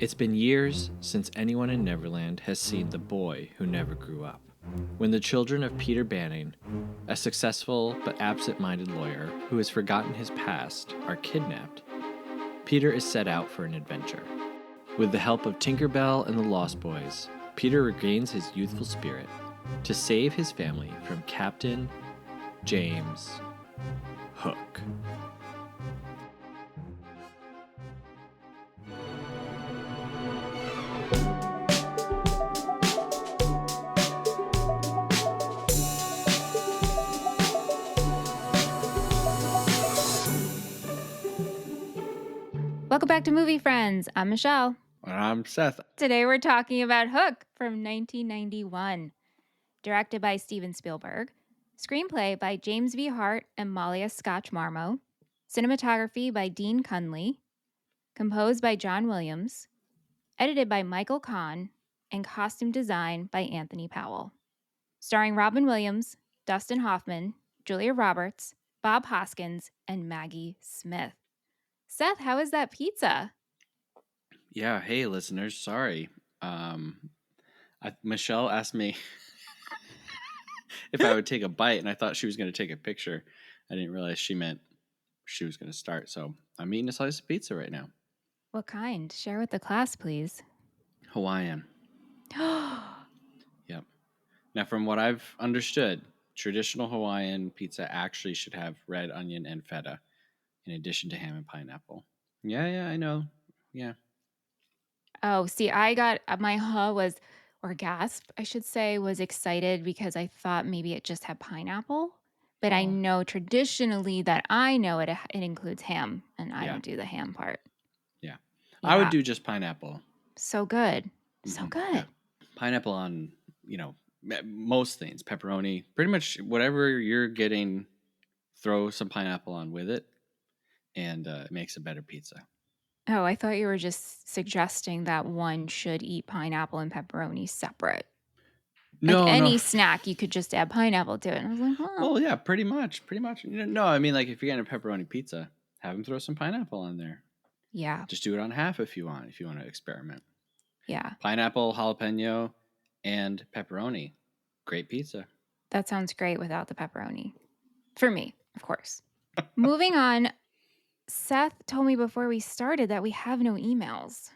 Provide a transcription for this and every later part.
It's been years since anyone in Neverland has seen the boy who never grew up. When the children of Peter Banning, a successful but absent-minded lawyer who has forgotten his past, are kidnapped, Peter is set out for an adventure. With the help of Tinker Bell and the Lost Boys, Peter regains his youthful spirit to save his family from Captain James Hook. Welcome back to Movie Friends. I'm Michelle. And I'm Seth. Today we're talking about Hook from 1991. Directed by Steven Spielberg. Screenplay by James V. Hart and Malia Scotch-Marmo. Cinematography by Dean Cunley. Composed by John Williams. Edited by Michael Kahn. And costume design by Anthony Powell. Starring Robin Williams, Dustin Hoffman, Julia Roberts, Bob Hoskins, and Maggie Smith. Seth, how is that pizza? Yeah, hey listeners, sorry. Michelle asked me if I would take a bite, and I thought she was going to take a picture. I didn't realize she meant she was going to start. So I'm eating a slice of pizza right now. What kind? Share with the class, please. Hawaiian. Yep. Now, from what I've understood, traditional Hawaiian pizza actually should have red onion and feta in addition to ham and pineapple. Yeah, I know. Yeah. Oh, see, my gasp, I should say, was excited because I thought maybe it just had pineapple. But I know traditionally that I know it includes ham, and I don't do the ham part. Yeah. I would do just pineapple. So good. So good. Yeah. Pineapple on, most things, pepperoni, pretty much whatever you're getting, throw some pineapple on with it, and it makes a better pizza. Oh, I thought you were just suggesting that one should eat pineapple and pepperoni separate. No, any snack, you could just add pineapple to it. And I was like, well, yeah, pretty much. No, I mean, like, if you're getting a pepperoni pizza, have them throw some pineapple on there. Yeah. Just do it on half if you want to experiment. Yeah. Pineapple, jalapeno, and pepperoni. Great pizza. That sounds great without the pepperoni. For me, of course. Moving on, Seth told me before we started that we have no emails.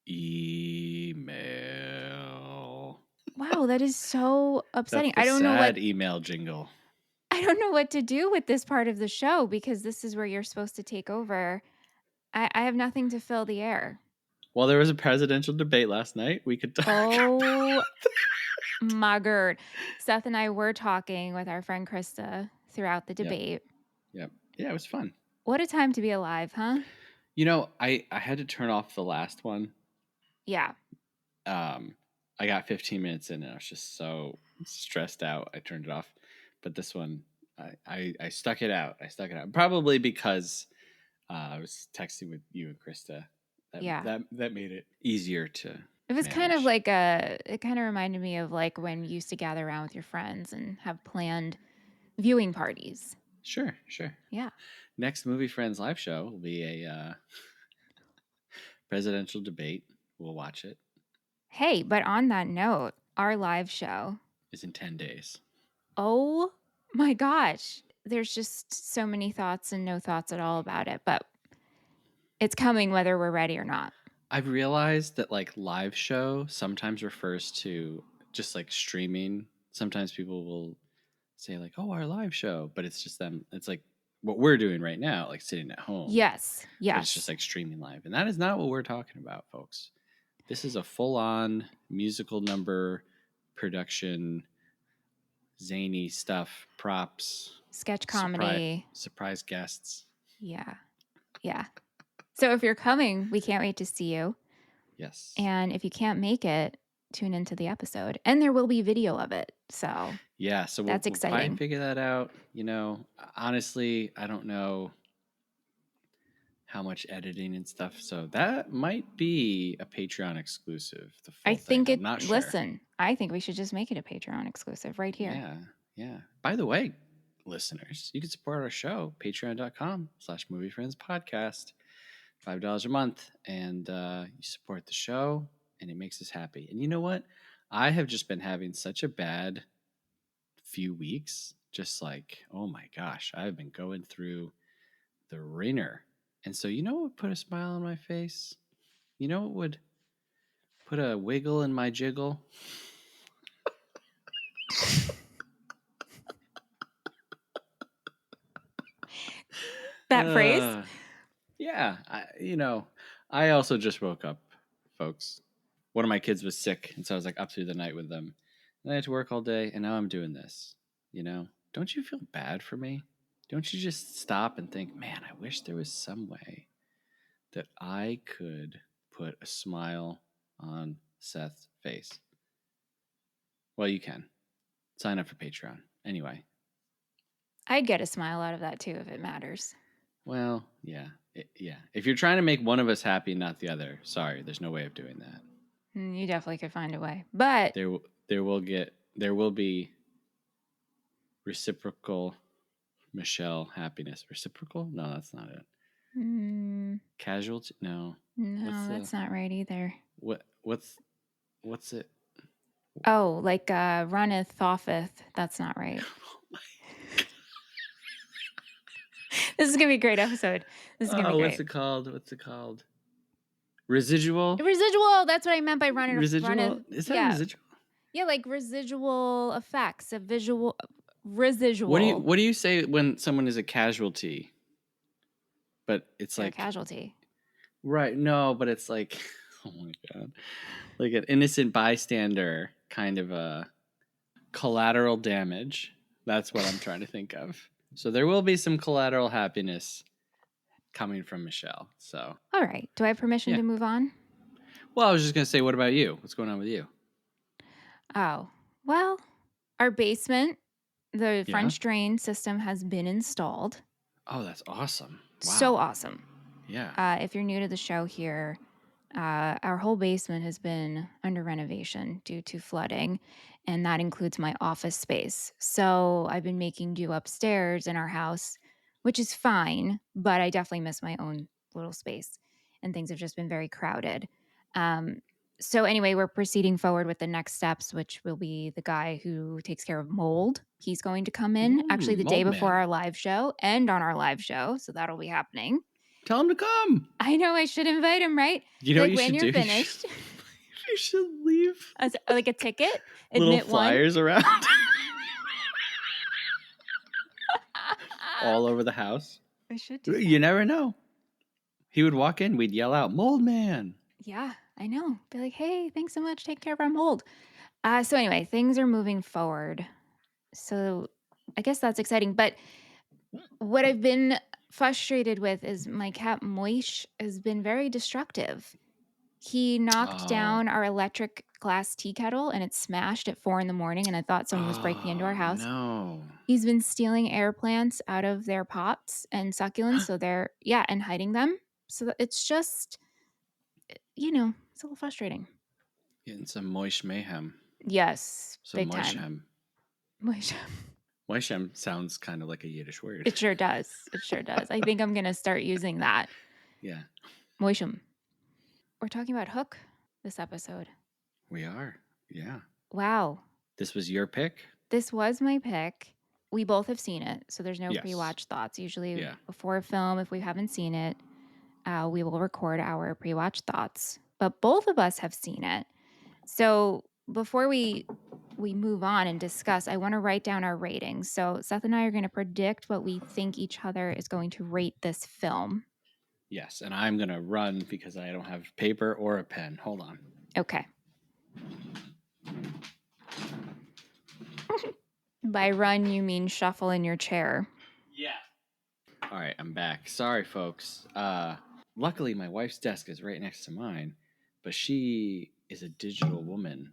Email. Wow, that is so upsetting. That's the sad email jingle. I don't know what to do with this part of the show because this is where you're supposed to take over. I have nothing to fill the air. Well, there was a presidential debate last night. We could talk. Oh, my God. Seth and I were talking with our friend Krista throughout the debate. Yep. Yeah, it was fun. What a time to be alive, huh? I had to turn off the last one. Yeah. I got 15 minutes in and I was just so stressed out. I turned it off. But this one, I stuck it out. Probably because I was texting with you and Krista. That made it easier to It was manage. kind of like it kind of reminded me of like when you used to gather around with your friends and have planned viewing parties. Sure. Yeah. Next Movie Friends live show will be a presidential debate. We'll watch it. Hey, but on that note, our live show is in 10 days. Oh my gosh. There's just so many thoughts and no thoughts at all about it, but it's coming whether we're ready or not. I've realized that like live show sometimes refers to just like streaming. Sometimes people will say like, "Oh, our live show," but it's just them. It's like what we're doing right now, like sitting at home. Yes. But it's just like streaming live, and that is not what we're talking about, folks. This is a full-on musical number production, zany stuff, props, sketch comedy, surprise guests. Yeah. So if you're coming, we can't wait to see you. Yes. And if you can't make it, tune into the episode. And there will be video of it. So yeah, so that's exciting. We'll try and figure that out. Honestly, I don't know how much editing and stuff. So that might be a Patreon exclusive. I'm not sure. Listen, I think we should just make it a Patreon exclusive right here. Yeah. By the way, listeners, you can support our show, patreon.com/moviefriendspodcast. $5 a month, and you support the show, and it makes us happy. And you know what? I have just been having such a bad few weeks. Just like, oh my gosh, I've been going through the ringer. And so, you know what would put a smile on my face? You know what would put a wiggle in my jiggle? That phrase? Yeah, I also just woke up, folks. One of my kids was sick, and so I was like up through the night with them. And I had to work all day, and now I'm doing this. Don't you feel bad for me? Don't you just stop and think, man, I wish there was some way that I could put a smile on Seth's face? Well, you can. Sign up for Patreon. Anyway. I'd get a smile out of that too if it matters. Well, yeah. Yeah. If you're trying to make one of us happy, not the other, sorry, there's no way of doing that. You definitely could find a way. But there will be reciprocal Michelle happiness. Reciprocal? No, that's not it. Casualty? No. No, that's not right either. What's it? Oh, like runneth, offeth. That's not right. This is going to be a great episode. This is going to be great. What's it called? Residual? Residual. That's what I meant by runneth. Residual? Is that residual? Yeah, like residual effects, a visual residual. What do you say when someone is a casualty? But it's They're like a casualty. Right. No, but it's like, oh my God, like an innocent bystander kind of a collateral damage. That's what I'm trying to think of. So there will be some collateral happiness coming from Michelle. So. All right. Do I have permission to move on? Well, I was just going to say, what about you? What's going on with you? Oh, well, our basement, the French drain system has been installed. Oh, that's awesome. Wow. So awesome. Yeah. If you're new to the show here, our whole basement has been under renovation due to flooding, and that includes my office space. So I've been making do upstairs in our house, which is fine, but I definitely miss my own little space, and things have just been very crowded. So anyway, we're proceeding forward with the next steps, which will be the guy who takes care of mold. He's going to come in actually the day before our live show and on our live show. So that'll be happening. Tell him to come. I know I should invite him, right? You know like what you when should you're do? Finished. You should leave. Like a ticket? Little flyers around. All over the house. I should do that. You never know. He would walk in, we'd yell out, "Mold Man." Yeah, I know. Be like, hey, thanks so much. Take care of our mold. So anyway, things are moving forward. So I guess that's exciting. But what I've been frustrated with is my cat Moish has been very destructive. He knocked down our electric glass tea kettle and it smashed at 4 a.m. and I thought someone was breaking into our house. No. He's been stealing air plants out of their pots and succulents. So and hiding them. So it's just, it's a little frustrating. Getting some moish mayhem. Yes. Some big moishem. time. Moishem sounds kind of like a Yiddish word. It sure does. I think I'm going to start using that. Yeah. Moishem. We're talking about Hook this episode. We are. Yeah. Wow. This was your pick? This was my pick. We both have seen it, so there's no pre-watch thoughts. Usually before a film, if we haven't seen it, we will record our pre-watch thoughts. But both of us have seen it. So before we move on and discuss, I want to write down our ratings. So Seth and I are going to predict what we think each other is going to rate this film. Yes, and I'm going to run because I don't have paper or a pen. Hold on. Okay. By run, you mean shuffle in your chair. Yeah. All right, I'm back. Sorry, folks. Luckily, my wife's desk is right next to mine, but she is a digital woman.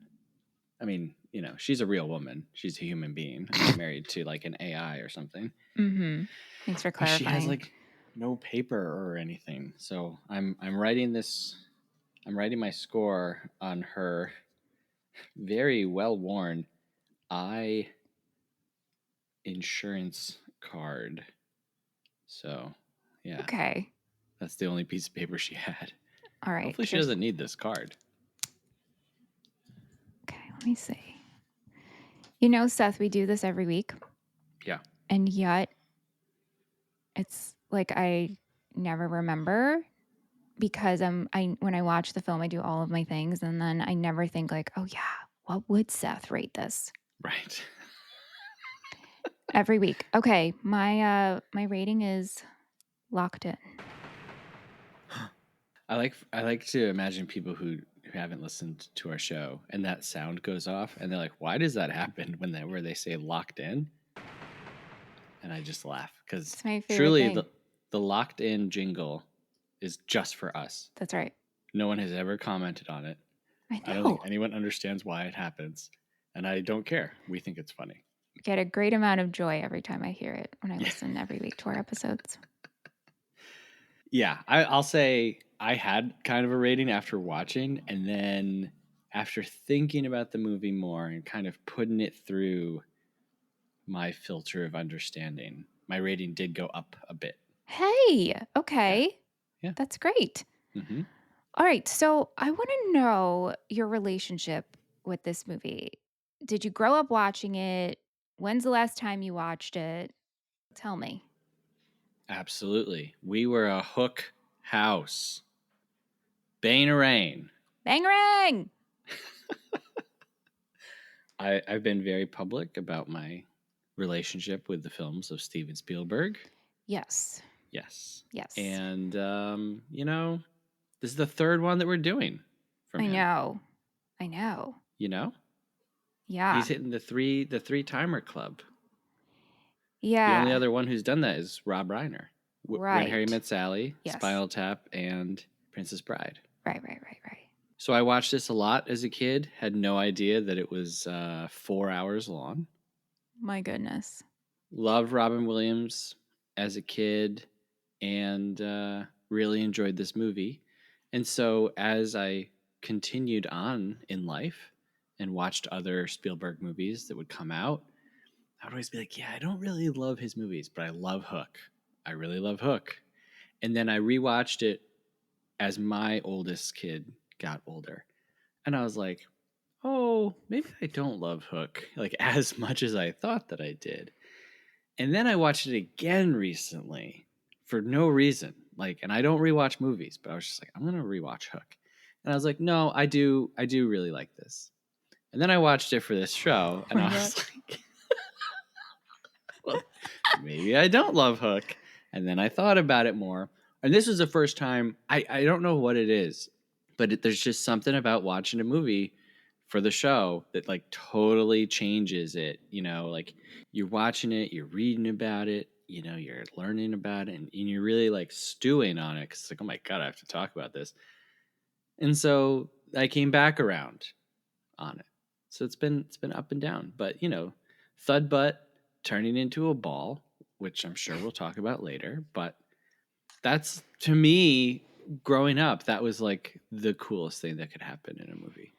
I mean, she's a real woman. She's a human being. I'm not married to like an AI or something. Mm-hmm. Thanks for clarifying. She has like no paper or anything. So I'm writing this. I'm writing my score on her very well-worn eye insurance card. So, yeah. Okay. That's the only piece of paper she had. All right. Hopefully she doesn't need this card. Okay, let me see. You know, Seth, we do this every week. Yeah. And yet, it's like I never remember because when I watch the film, I do all of my things, and then I never think like, oh yeah, what would Seth rate this? Right. Every week. Okay, my rating is locked in. I like to imagine people who haven't listened to our show and that sound goes off and they're like, why does that happen where they say locked in? And I just laugh because It's my favorite truly thing. the locked in jingle is just for us. That's right. No one has ever commented on it. I don't think anyone understands why it happens. And I don't care. We think it's funny. Get a great amount of joy every time I hear it when I listen every week to our episodes. Yeah, I'll say I had kind of a rating after watching, and then after thinking about the movie more and kind of putting it through my filter of understanding, my rating did go up a bit. Hey, okay. Yeah. That's great. Mm-hmm. All right, so I want to know your relationship with this movie. Did you grow up watching it? When's the last time you watched it? Tell me. Absolutely. We were a Hook house. Bangarang. Bangarang! I've been very public about my relationship with the films of Steven Spielberg. Yes. Yes. Yes. And, this is the third one that we're doing from him. I know. You know? Yeah. He's hitting the three timer club. Yeah. The only other one who's done that is Rob Reiner. Right. When Harry Met Sally, Yes. Spinal Tap, and Princess Bride. Right. So I watched this a lot as a kid. Had no idea that it was 4 hours long. My goodness. Loved Robin Williams as a kid and really enjoyed this movie. And so as I continued on in life and watched other Spielberg movies that would come out, I would always be like, yeah, I don't really love his movies, but I love Hook. I really love Hook. And then I rewatched it as my oldest kid got older. And I was like, oh, maybe I don't love Hook like as much as I thought that I did. And then I watched it again recently for no reason. And I don't rewatch movies, but I was just like, I'm gonna rewatch Hook. And I was like, no, I do really like this. And then I watched it for this show, and I was like, well, maybe I don't love Hook. And then I thought about it more. And this was the first time, I don't know what it is, but there's just something about watching a movie for the show that totally changes it. You're watching it, you're reading about it, you're learning about it, and you're really stewing on it. Cause it's oh my God, I have to talk about this. And so I came back around on it. So it's been up and down, but thud butt turning into a ball, which I'm sure we'll talk about later. But that's, to me, growing up, that was the coolest thing that could happen in a movie.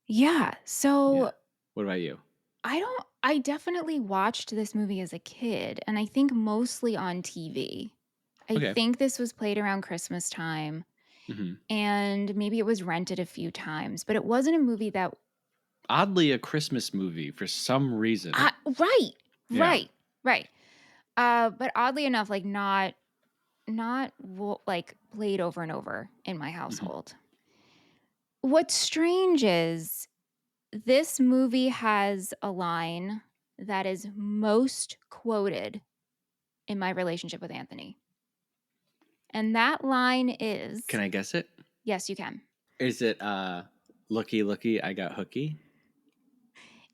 Yeah. So yeah. What about you? I definitely watched this movie as a kid, and I think mostly on TV. I think this was played around Christmas time, and maybe it was rented a few times, but it wasn't a movie that... Oddly a Christmas movie for some reason. Right. But oddly enough, not played over and over in my household. What's strange is this movie has a line that is most quoted in my relationship with Anthony. And that line is... Can I guess it? Yes, you can. Is it looky, looky, I got hooky?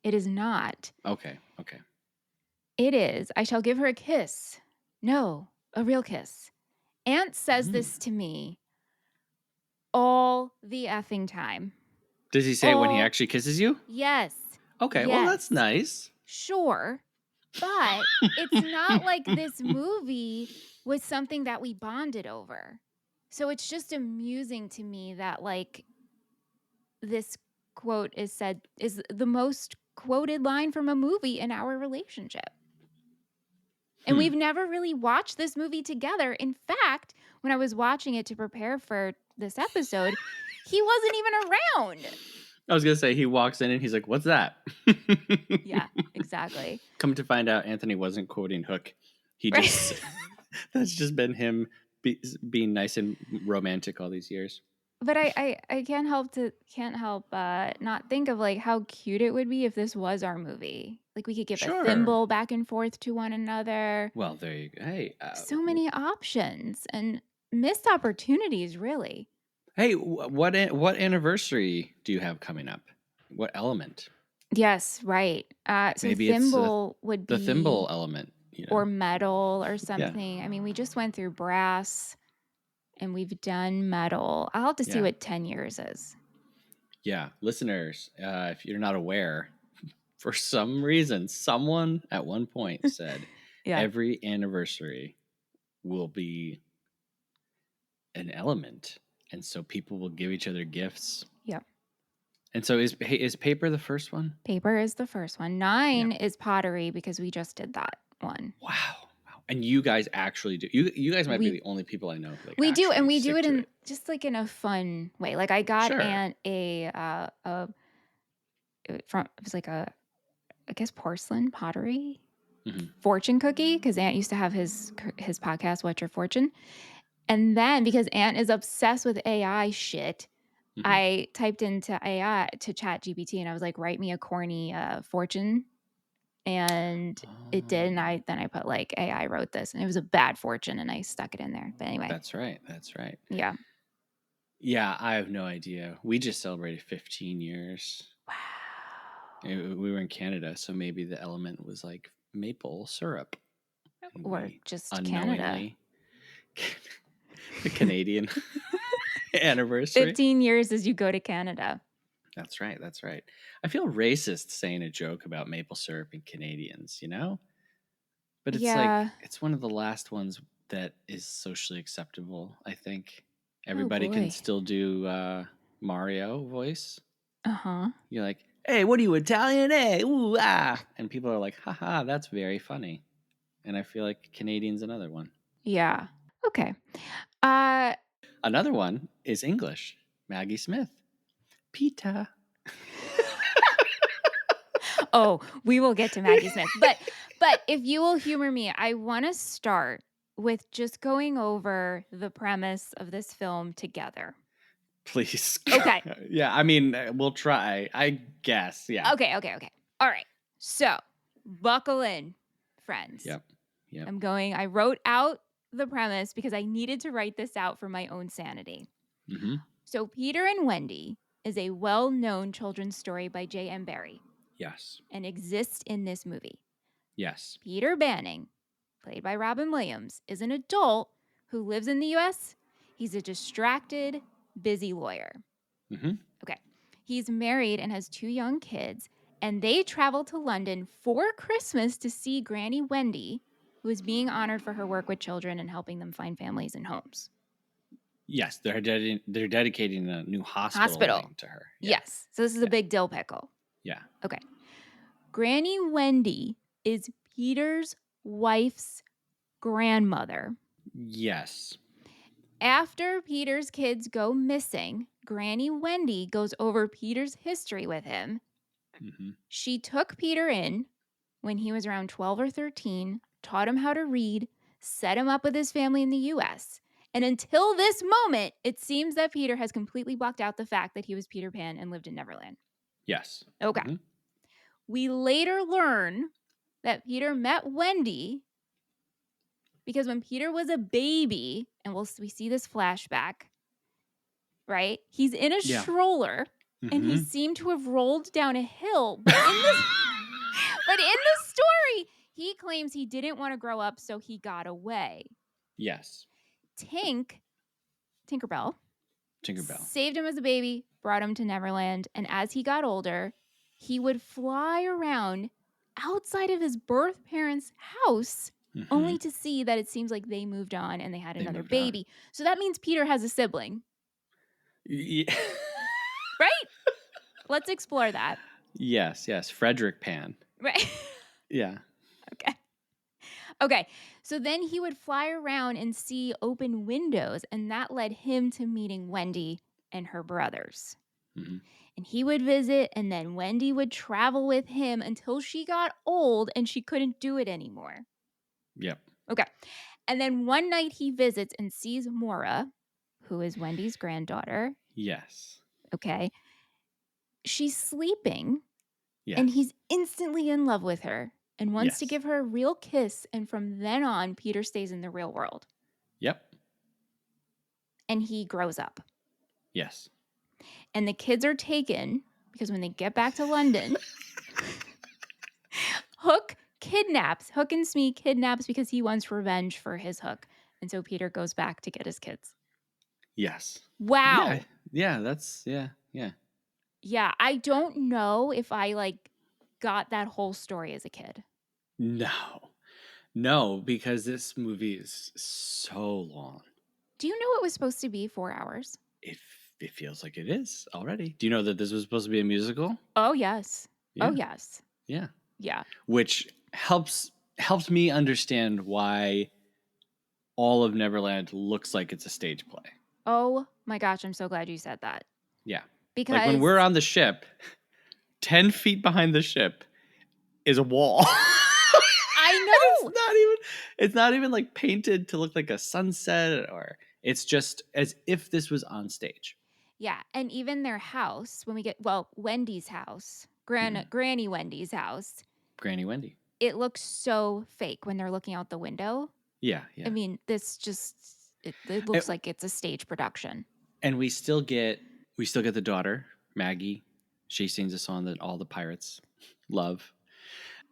It is not. Okay. It is, I shall give her a kiss. No, a real kiss. Aunt says this to me all the effing time. Does he say it when he actually kisses you? Yes. Okay, well, that's nice. Sure. But it's not like this movie was something that we bonded over. So it's just amusing to me that this quote is the most quoted line from a movie in our relationship. And we've never really watched this movie together. In fact, when I was watching it to prepare for this episode, he wasn't even around. I was going to say, he walks in and he's like, what's that? Yeah, exactly. Come to find out, Anthony wasn't quoting Hook. He just, that's just been him being nice and romantic all these years. But I can't help not think of like how cute it would be if this was our movie. Like we could give a thimble back and forth to one another. Well, there you go. Hey, so many options and missed opportunities, really. Hey, what anniversary do you have coming up? What element? Yes, right. So Maybe thimble would be the thimble element, or metal or something. Yeah. I mean, we just went through brass. And we've done metal. I'll have to see what 10 years is. Yeah. Listeners, if you're not aware, for some reason, someone at one point said every anniversary will be an element. And so people will give each other gifts. Yep. And so is paper the first one? Paper is the first one. 9 is pottery because we just did that one. Wow. And you guys actually do. You guys might be the only people I know. Like we do, and we do it in just like in a fun way. Like I got Aunt it was like I guess porcelain pottery fortune cookie because Aunt used to have his podcast, What's Your Fortune, and then because Aunt is obsessed with AI shit, I typed into AI to Chat GPT and I was like, write me a corny fortune. And it did, and I put like AI wrote this, and it was a bad fortune, and I stuck it in there. But anyway, that's right. Yeah, I have no idea. We just celebrated 15 years. Wow. We were in Canada, so maybe the element was like maple syrup, or just Canada. The Canadian anniversary. 15 years as you go to Canada. That's right. I feel racist saying a joke about maple syrup and Canadians, But it's like, it's one of the last ones that is socially acceptable, I think. Everybody can still do Mario voice. Uh-huh. You're like, hey, what are you, Italian? Hey, ooh, ah. And people are like, haha, that's very funny. And I feel like Canadian's another one. Yeah. Okay. Another one is English. Maggie Smith. Pita. Oh, we will get to Maggie Smith. But if you will humor me, I want to start with just going over the premise of this film together. Please. Okay. Yeah, I mean, we'll try, I guess. Yeah. Okay. All right. So, buckle in, friends. Yep. I wrote out the premise because I needed to write this out for my own sanity. Mm-hmm. So, Peter and Wendy is a well-known children's story by J.M. Barrie. Yes. And exists in this movie. Yes. Peter Banning, played by Robin Williams, is an adult who lives in the U.S. He's a distracted, busy lawyer. Mm-hmm. Okay. He's married and has 2 young kids, and they travel to London for Christmas to see Granny Wendy, who is being honored for her work with children and helping them find families and homes. Yes, they're dedicating a new hospital to her. Yeah. Yes. So this is a big dill pickle. Yeah. Okay. Granny Wendy is Peter's wife's grandmother. Yes. After Peter's kids go missing, Granny Wendy goes over Peter's history with him. Mm-hmm. She took Peter in when he was around 12 or 13, taught him how to read, set him up with his family in the U.S. And until this moment, it seems that Peter has completely blocked out the fact that he was Peter Pan and lived in Neverland. Yes. Okay. Mm-hmm. We later learn that Peter met Wendy because when Peter was a baby, and we see this flashback, right? He's in a stroller, and he seemed to have rolled down a hill. But in the story, he claims he didn't want to grow up, so he got away. Yes. Tinkerbell. Saved him as a baby, brought him to Neverland, and as he got older, he would fly around outside of his birth parents' house only to see that it seems like they moved on and they had another baby. So that means Peter has a sibling. Yeah. Right? Let's explore that. Yes. Frederick Pan. Right. Yeah. Okay. Okay. So then he would fly around and see open windows, and that led him to meeting Wendy and her brothers. Mhm. And he would visit, and then Wendy would travel with him until she got old and she couldn't do it anymore. Yep. Okay. And then one night he visits and sees Maura, who is Wendy's granddaughter. Yes. Okay. She's sleeping, and Yes. he's instantly in love with her and wants to Yes. give her a real kiss. And from then on, Peter stays in the real world Yep. and he grows up. Yes. And the kids are taken because when they get back to London, Hook and Smee kidnaps because he wants revenge for his Hook. And so Peter goes back to get his kids. Yes. Wow. Yeah. That's yeah. Yeah, I don't know if I got that whole story as a kid. No, because this movie is so long. Do you know it was supposed to be 4 hours? It feels like it is already. Do you know that this was supposed to be a musical? Oh, yes. Yeah. Oh, yes. Yeah. Yeah. Which helps me understand why all of Neverland looks like it's a stage play. Oh my gosh, I'm so glad you said that. Yeah. Because Like when we're on the ship, 10 feet behind the ship is a wall. I know. It's not even like painted to look like a sunset, or it's just as if this was on stage. Yeah, and even their house, when we get Wendy's house, Mhm. Granny Wendy's house, Granny Wendy. it looks so fake when they're looking out the window. Yeah. I mean, it looks like it's a stage production. And we still get the daughter, Maggie. She sings a song that all the pirates love.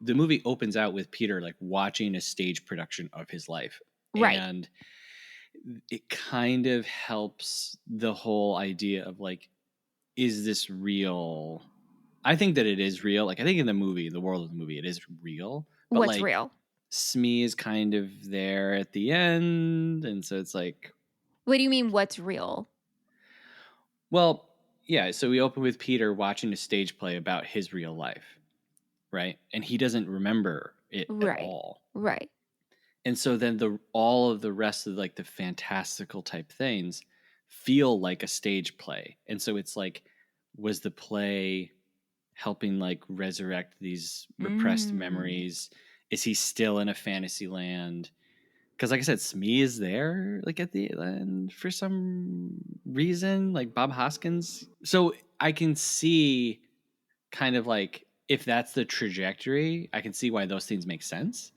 The movie opens out with Peter like watching a stage production of his life. Right. And it kind of helps the whole idea of like, is this real? I think that it is real. Like, I think in the movie, the world of the movie, it is real. But What's like, real? Smee is kind of there at the end. And so it's like, What do you mean, what's real? well, yeah. So we open with Peter watching a stage play about his real life, right? And he doesn't remember it at Right. all. Right. And so then all of the rest of like the fantastical type things feel like a stage play. And so it's like, was the play helping like resurrect these repressed memories? Is he still in a fantasy land? Because like I said, Smee is there like at the end for some reason, like Bob Hoskins. So I can see kind of like if that's the trajectory, I can see why those things make sense.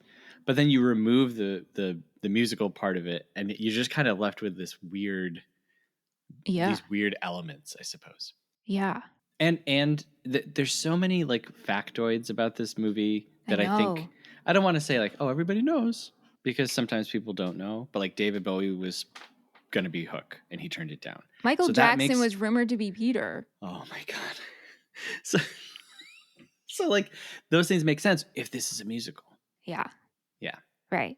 But then you remove the musical part of it, and you're just kind of left with these weird elements, I suppose. Yeah. And there's so many like factoids about this movie that I think I don't want to say like, oh, everybody knows, because sometimes people don't know. But like David Bowie was gonna be Hook, and he turned it down. Michael Jackson was rumored to be Peter. Oh my god. So like those things make sense if this is a musical. Yeah. Yeah. Right.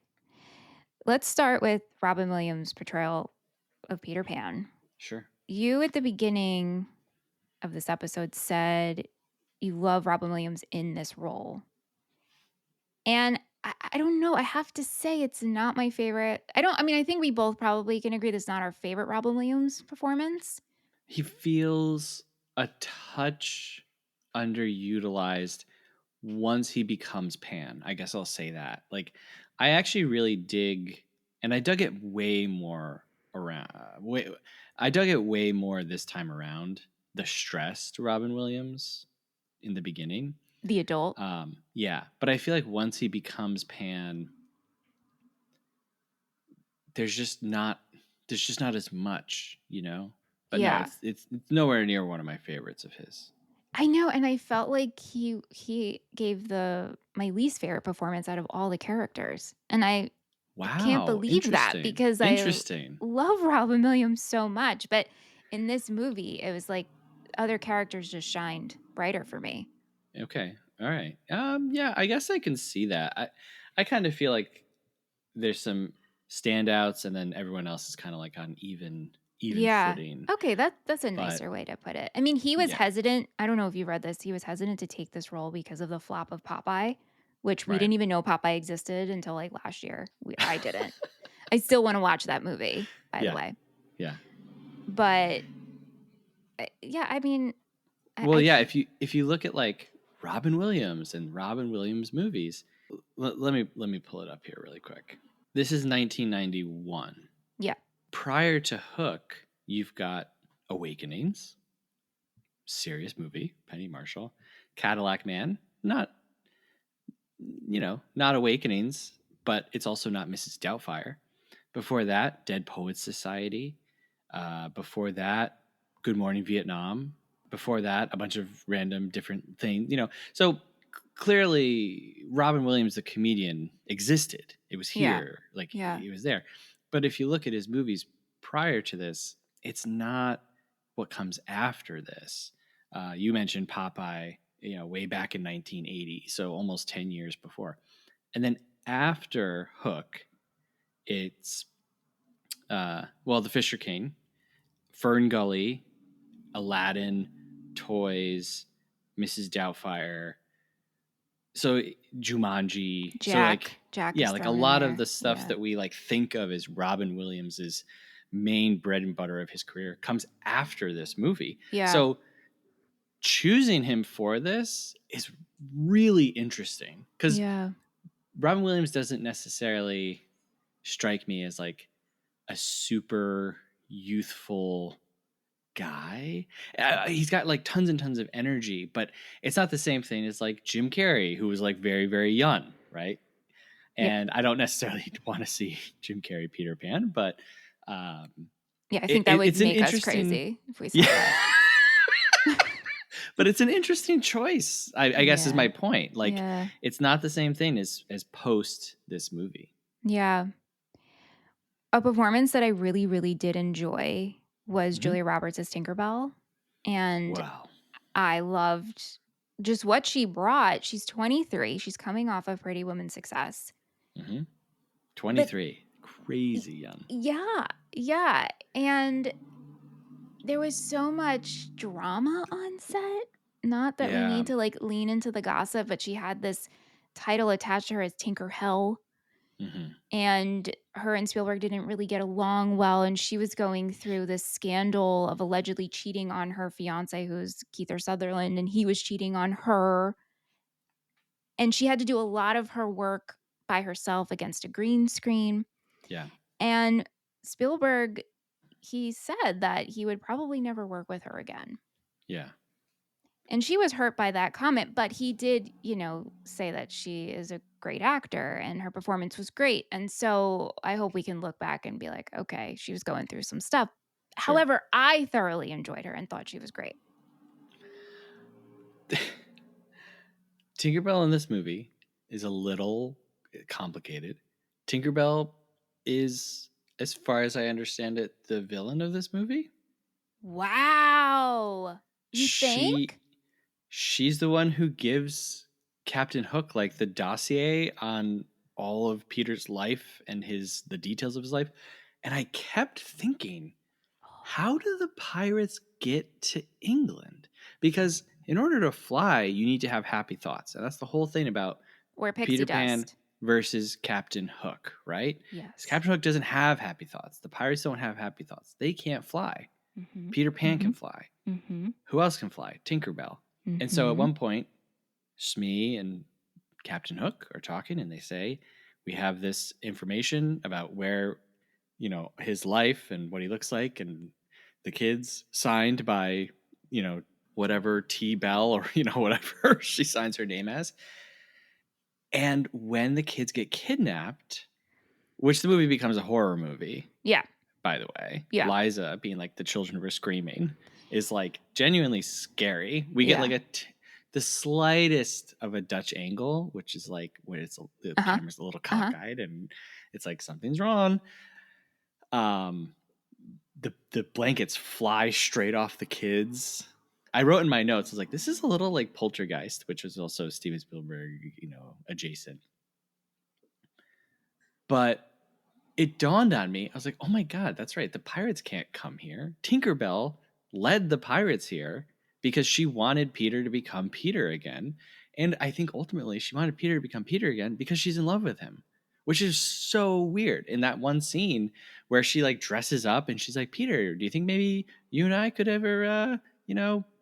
Let's start with Robin Williams' portrayal of Peter Pan. Sure. You at the beginning of this episode said you love Robin Williams in this role. And I don't know. I have to say it's not my favorite. I think we both probably can agree this is not our favorite Robin Williams performance. He feels a touch underutilized once he becomes Pan. I guess I'll say that. Like, I actually really dig, and I dug it way more I dug it way more this time around. The stressed Robin Williams in the beginning. The adult. Yeah. But I feel like once he becomes Pan, there's just not as much, you know? But Yeah. no, it's nowhere near one of my favorites of his. I know, and I felt like he gave my least favorite performance out of all the characters. And I can't believe that because I love Robin Williams so much. But in this movie, it was like other characters just shined brighter for me. Okay. All right. Yeah, I guess I can see that. I kind of feel like there's some standouts, and then everyone else is kind of like on even footing. Okay, that's a nicer way to put it. I mean, he was hesitant. I don't know if you read this. He was hesitant to take this role because of the flop of Popeye, which we Right. didn't even know Popeye existed until like last year. I didn't. I still want to watch that movie, by the way. Yeah. But yeah, I mean, Well, yeah, if you look at like Robin Williams and Robin Williams movies, let me pull it up here really quick. This is 1991. Yeah. Prior to Hook, you've got Awakenings, serious movie, Penny Marshall, Cadillac Man, not not Awakenings, but it's also not Mrs. Doubtfire. Before that, Dead Poets Society. Before that, Good Morning Vietnam. Before that, a bunch of random different things. So clearly, Robin Williams, the comedian, existed. It was here, it was there. But if you look at his movies prior to this, it's not what comes after this. You mentioned Popeye, way back in 1980, so almost 10 years before. And then after Hook, it's The Fisher King, Fern Gully, Aladdin, Toys, Mrs. Doubtfire, so Jumanji, Jack is like a thrown in lot there. of the stuff that we like think of as Robin Williams's main bread and butter of his career comes after this movie. Yeah. So choosing him for this is really interesting because Robin Williams doesn't necessarily strike me as like a super youthful guy. He's got like tons and tons of energy, but it's not the same thing as like Jim Carrey, who was like very, very young, right? And I don't necessarily want to see Jim Carrey Peter Pan, but I think that would make us crazy if we saw that. But it's an interesting choice, I guess is my point. Like, it's not the same thing as post this movie. Yeah. A performance that I really, really did enjoy was Julia Roberts as Tinkerbell. And I loved just what she brought. She's 23. She's coming off of Pretty Woman's success. 23. Crazy young. Yeah. Yeah. And there was so much drama on set. Not that we need to like lean into the gossip, but she had this title attached to her as Tinker Hell. And her and Spielberg didn't really get along well. And she was going through this scandal of allegedly cheating on her fiance, who's Kiefer Sutherland, and he was cheating on her. And she had to do a lot of her work by herself against a green screen. Yeah. And Spielberg, he said that he would probably never work with her again. Yeah. And she was hurt by that comment, but he did, say that she is a great actor and her performance was great. And so I hope we can look back and be like, okay, she was going through some stuff. Sure. However, I thoroughly enjoyed her and thought she was great. Tinkerbell in this movie is a little complicated. Tinkerbell is, as far as I understand it, the villain of this movie. Wow. You think? She's the one who gives Captain Hook like the dossier on all of Peter's life and the details of his life. And I kept thinking, how do the pirates get to England? Because in order to fly, you need to have happy thoughts. And that's the whole thing about Peter Pan versus Captain Hook, right? Yes. Captain Hook doesn't have happy thoughts. The pirates don't have happy thoughts. They can't fly. Peter Pan can fly. Who else can fly? Tinkerbell. And so at one point, Smee and Captain Hook are talking and they say, we have this information about where, his life and what he looks like, and the kids signed by, whatever T Bell or, whatever she signs her name as. And when the kids get kidnapped, which the movie becomes a horror movie. Yeah. By the way. Yeah. Liza being like the children were screaming is like genuinely scary. We get like the slightest of a Dutch angle, which is like when the camera's a little cockeyed and it's like something's wrong. The blankets fly straight off the kids. I wrote in my notes, I was like, this is a little like Poltergeist, which was also Steven Spielberg, adjacent. But it dawned on me. I was like, oh my God, that's right. The pirates can't come here. Tinkerbell led the pirates here because she wanted Peter to become Peter again. And I think ultimately she wanted Peter to become Peter again because she's in love with him, which is so weird. In that one scene where she like dresses up and she's like, Peter, do you think maybe you and I could ever,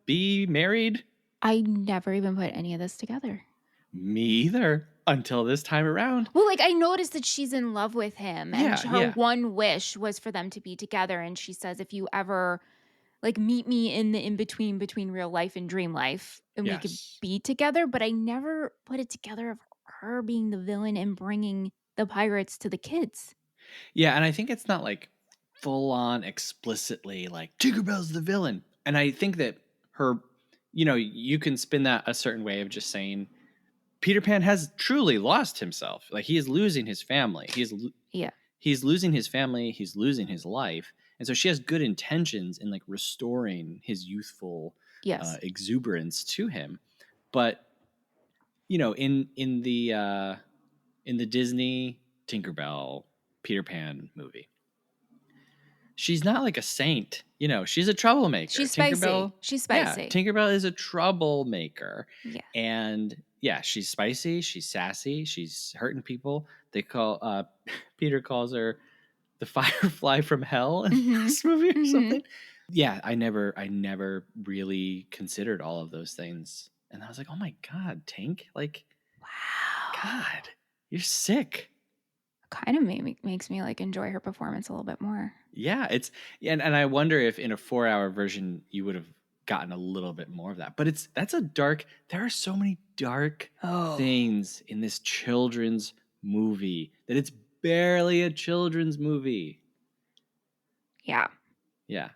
be married? I never even put any of this together. Me either, until this time around. Well, like I noticed that she's in love with him, and her Yeah. one wish was for them to be together. And she says, if you ever like meet me in the in between real life and dream life, and we could Yes. be together. But I never put it together of her being the villain and bringing the pirates to the kids. Yeah, and I think it's not like full on explicitly like Tinkerbell's the villain. And I think that her, you can spin that a certain way of just saying Peter Pan has truly lost himself. Like he is losing his family. Yeah. He's losing his family. He's losing his life. And so she has good intentions in like restoring his youthful Yes. exuberance to him. But in the Disney Tinkerbell Peter Pan movie, she's not like a saint. She's a troublemaker. She's spicy. Tinkerbell, She's yeah, spicy. Tinkerbell is a troublemaker. Yeah. And yeah, she's spicy. She's sassy. She's hurting people. They call Peter calls her the Firefly from Hell in this movie or something. Yeah, I never really considered all of those things, and I was like, oh my god, Tink, like, Wow. God, you're sick. Kind of makes me like enjoy her performance a little bit more. Yeah, and I wonder if in a 4-hour version you would have gotten a little bit more of that. But there are so many dark things in this children's movie that it's barely a children's movie. Yeah. Yeah.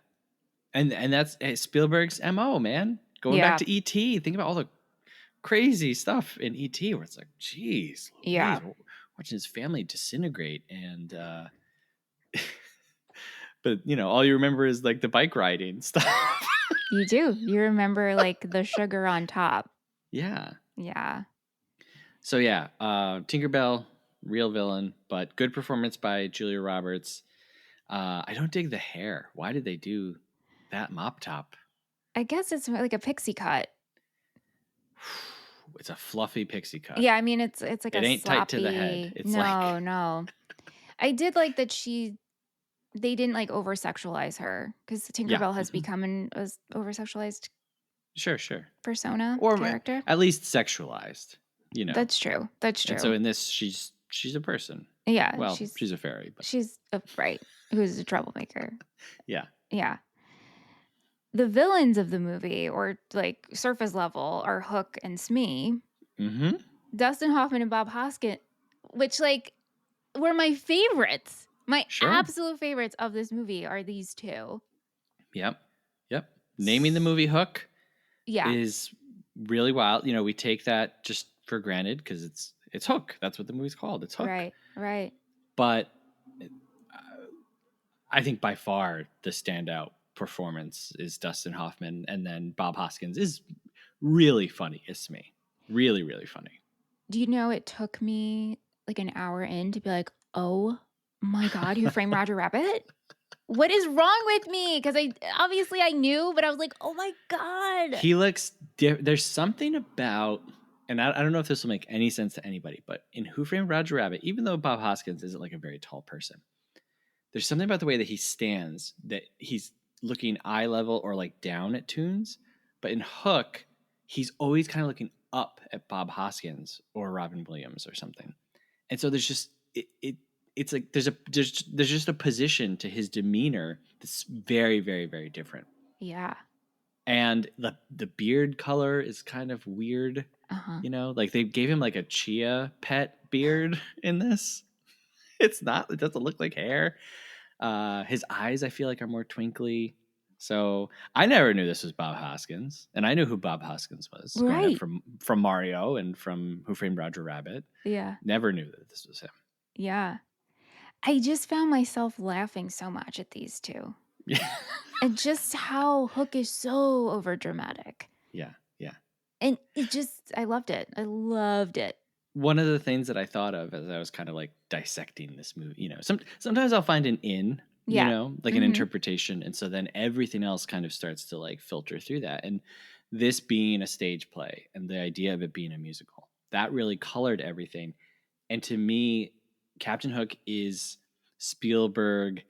And that's Spielberg's MO, man. Going back to E.T., think about all the crazy stuff in E.T. where it's like, geez, Louise, watching his family disintegrate and but all you remember is like the bike riding stuff. You do. You remember like the sugar on top. Yeah. Yeah. So yeah, Tinkerbell, real villain, but good performance by Julia Roberts. I don't dig the hair. Why did they do that mop top? I guess it's like a pixie cut. It's a fluffy pixie cut. Yeah, I mean it's like it a ain't sloppy... tight to the head. It's no. I did like that they didn't like over sexualize her because Tinkerbell has become an over sexualized sure persona or character. At least sexualized. That's true. And so in this, she's a person. Yeah, well, she's a fairy, but she's right. Who's a troublemaker? Yeah. The villains of the movie, or like surface level, are Hook and Smee. Mm-hmm. Dustin Hoffman and Bob Hoskins, which like were my favorites. My absolute favorites of this movie are these two. Yep. Naming the movie Hook is really wild. We take that just for granted because it's Hook. That's what the movie's called. It's Hook. Right. But I think by far the standout performance is Dustin Hoffman, and then Bob Hoskins is really funny as me. Really, really funny. Do you know it took me like an hour in to be like, oh my God, Who Framed Roger Rabbit? What is wrong with me? Because I knew, but I was like, oh my God. He looks there's something about, and I don't know if this will make any sense to anybody, but in Who Framed Roger Rabbit, even though Bob Hoskins isn't like a very tall person, there's something about the way that he stands that he's looking eye level or like down at Toons. But in Hook, he's always kind of looking up at Bob Hoskins or Robin Williams or something. And so there's just it's like there's just a position to his demeanor that's very, very, very different. Yeah. And the beard color is kind of weird. Like they gave him like a chia pet beard in this. It doesn't look like hair. His eyes, I feel like, are more twinkly. So I never knew this was Bob Hoskins, and I knew who Bob Hoskins was growing up from Mario and from Who Framed Roger Rabbit. Yeah. Never knew that this was him. Yeah. I just found myself laughing so much at these two. Yeah. And just how Hook is so overdramatic. Yeah. And I loved it. I loved it. One of the things that I thought of as I was kind of like dissecting this movie, sometimes I'll find an like an interpretation. And so then everything else kind of starts to like filter through that. And this being a stage play and the idea of it being a musical, that really colored everything. And to me, Captain Hook is Spielberg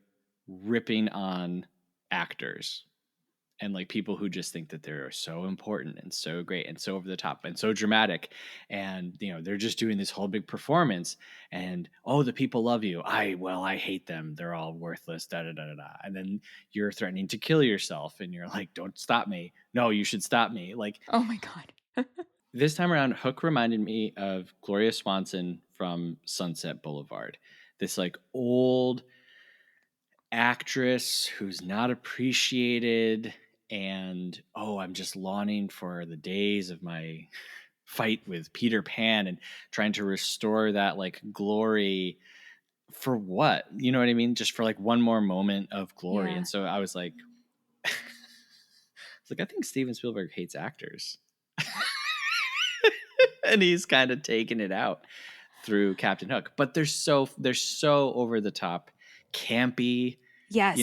ripping on actors and like people who just think that they're so important and so great and so over the top and so dramatic, and they're just doing this whole big performance, and the people love you. I hate them, they're all worthless, da da da da da. And then you're threatening to kill yourself and you're like, don't stop me, no, you should stop me. Like, oh my God. this time around, Hook reminded me of Gloria Swanson from Sunset Boulevard, this like old actress who's not appreciated, and I'm just longing for the days of my fight with Peter Pan and trying to restore that like glory. For what? You know what I mean? Just for like one more moment of glory. Yeah. And so I was like, I think Steven Spielberg hates actors. And he's kind of taken it out through Captain Hook. But they're so over the top, campy. Yes.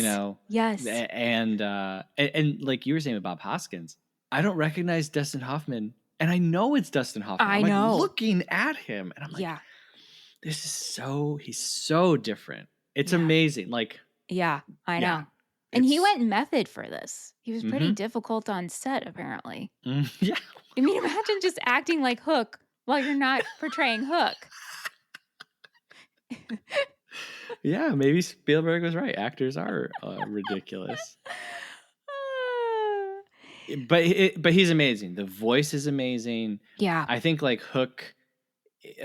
Yes. And like you were saying with Bob Hoskins, I don't recognize Dustin Hoffman, and I know it's Dustin Hoffman. I'm know. Like looking at him, and I'm like, this is he's so different. It's amazing. Like, yeah, I know. And he went method for this. He was pretty difficult on set, apparently. Yeah. I mean, imagine just acting like Hook while you're not portraying Hook. Yeah, maybe Spielberg was right. Actors are ridiculous. But he's amazing. The voice is amazing. Yeah. I think like Hook,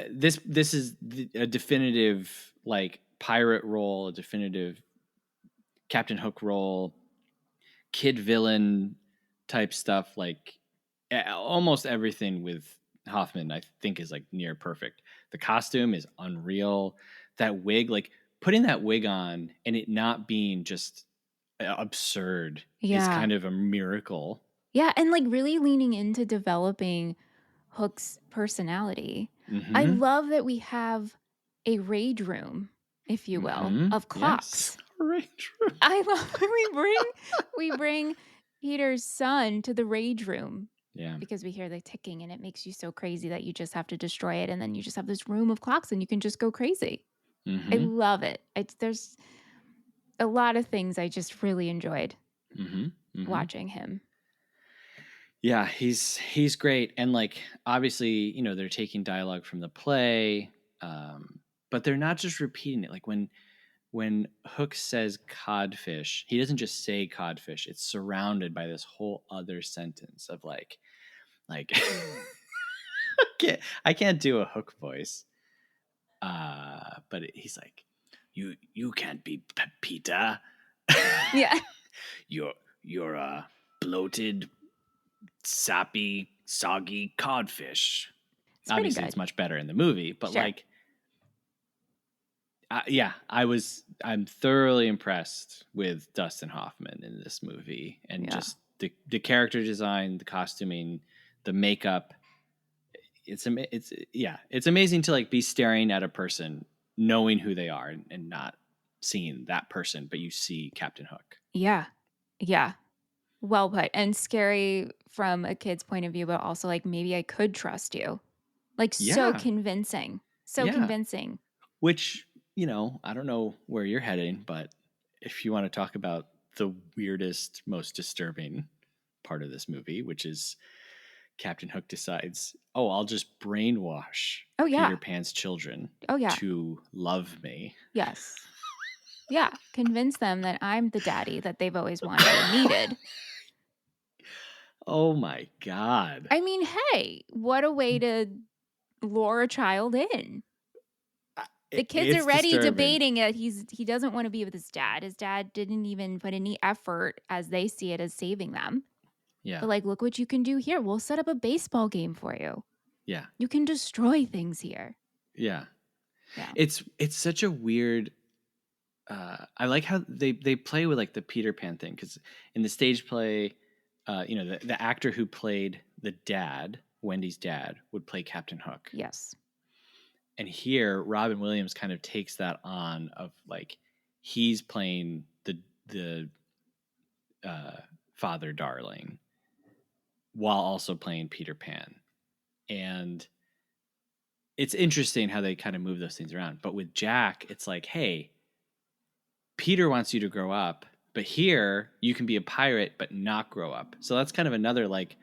this is a definitive like pirate role, a definitive Captain Hook role, kid villain type stuff. Like almost everything with Hoffman, I think, is like near perfect. The costume is unreal. That wig, like putting that wig on and it not being just absurd is kind of a miracle. Yeah, and like really leaning into developing Hook's personality. Mm-hmm. I love that we have a rage room, if you will, of clocks. Yes. Rage room. I love when we bring Peter's son to the rage room. Yeah. Because we hear the ticking and it makes you so crazy that you just have to destroy it, and then you just have this room of clocks and you can just go crazy. Mm-hmm. I love it. There's a lot of things I just really enjoyed watching him. Yeah, he's great. And like obviously, they're taking dialogue from the play, but they're not just repeating it. Like when Hook says codfish, he doesn't just say codfish. It's surrounded by this whole other sentence of like I can't do a Hook voice. But he's like, you can't be Peter. Yeah. You're a bloated, sappy, soggy codfish. Obviously, it's much better in the movie, but like, I'm thoroughly impressed with Dustin Hoffman in this movie, and just the character design, the costuming, the makeup. It's amazing to like be staring at a person, knowing who they are, and not seeing that person, but you see Captain Hook. Yeah. Well put. And scary from a kid's point of view, but also like maybe I could trust you. Like so convincing. So convincing. Which, I don't know where you're heading, but if you want to talk about the weirdest, most disturbing part of this movie, which is Captain Hook decides, I'll just brainwash Peter Pan's children to love me. Yes. Yeah. Convince them that I'm the daddy that they've always wanted and needed. Oh my God. I mean, hey, what a way to lure a child in. The kids are already debating that he doesn't want to be with his dad. His dad didn't even put any effort, as they see it, as saving them. Yeah. But like, look what you can do here. We'll set up a baseball game for you. Yeah. You can destroy things here. Yeah. It's such a weird. I like how they play with like the Peter Pan thing, because in the stage play, the actor who played the dad, Wendy's dad, would play Captain Hook. Yes. And here, Robin Williams kind of takes that on of like he's playing the father darling, while also playing Peter Pan. And it's interesting how they kind of move those things around. But with Jack, it's like, hey, Peter wants you to grow up, but here you can be a pirate but not grow up. So that's kind of another, like,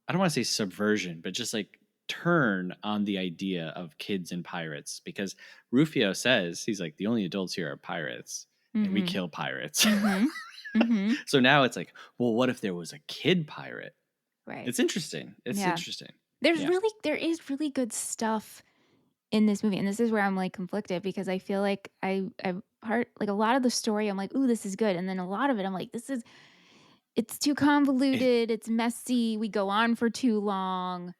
I don't want to say subversion, but just like turn on the idea of kids and pirates, because Rufio says, he's like, the only adults here are pirates and we kill pirates. So now it's like, well, what if there was a kid pirate? Right. It's interesting. It's interesting. There is really good stuff in this movie. And this is where I'm like conflicted, because I feel like I've heard like a lot of the story. I'm like, ooh, this is good. And then a lot of it, I'm like, it's too convoluted. It's messy. We go on for too long.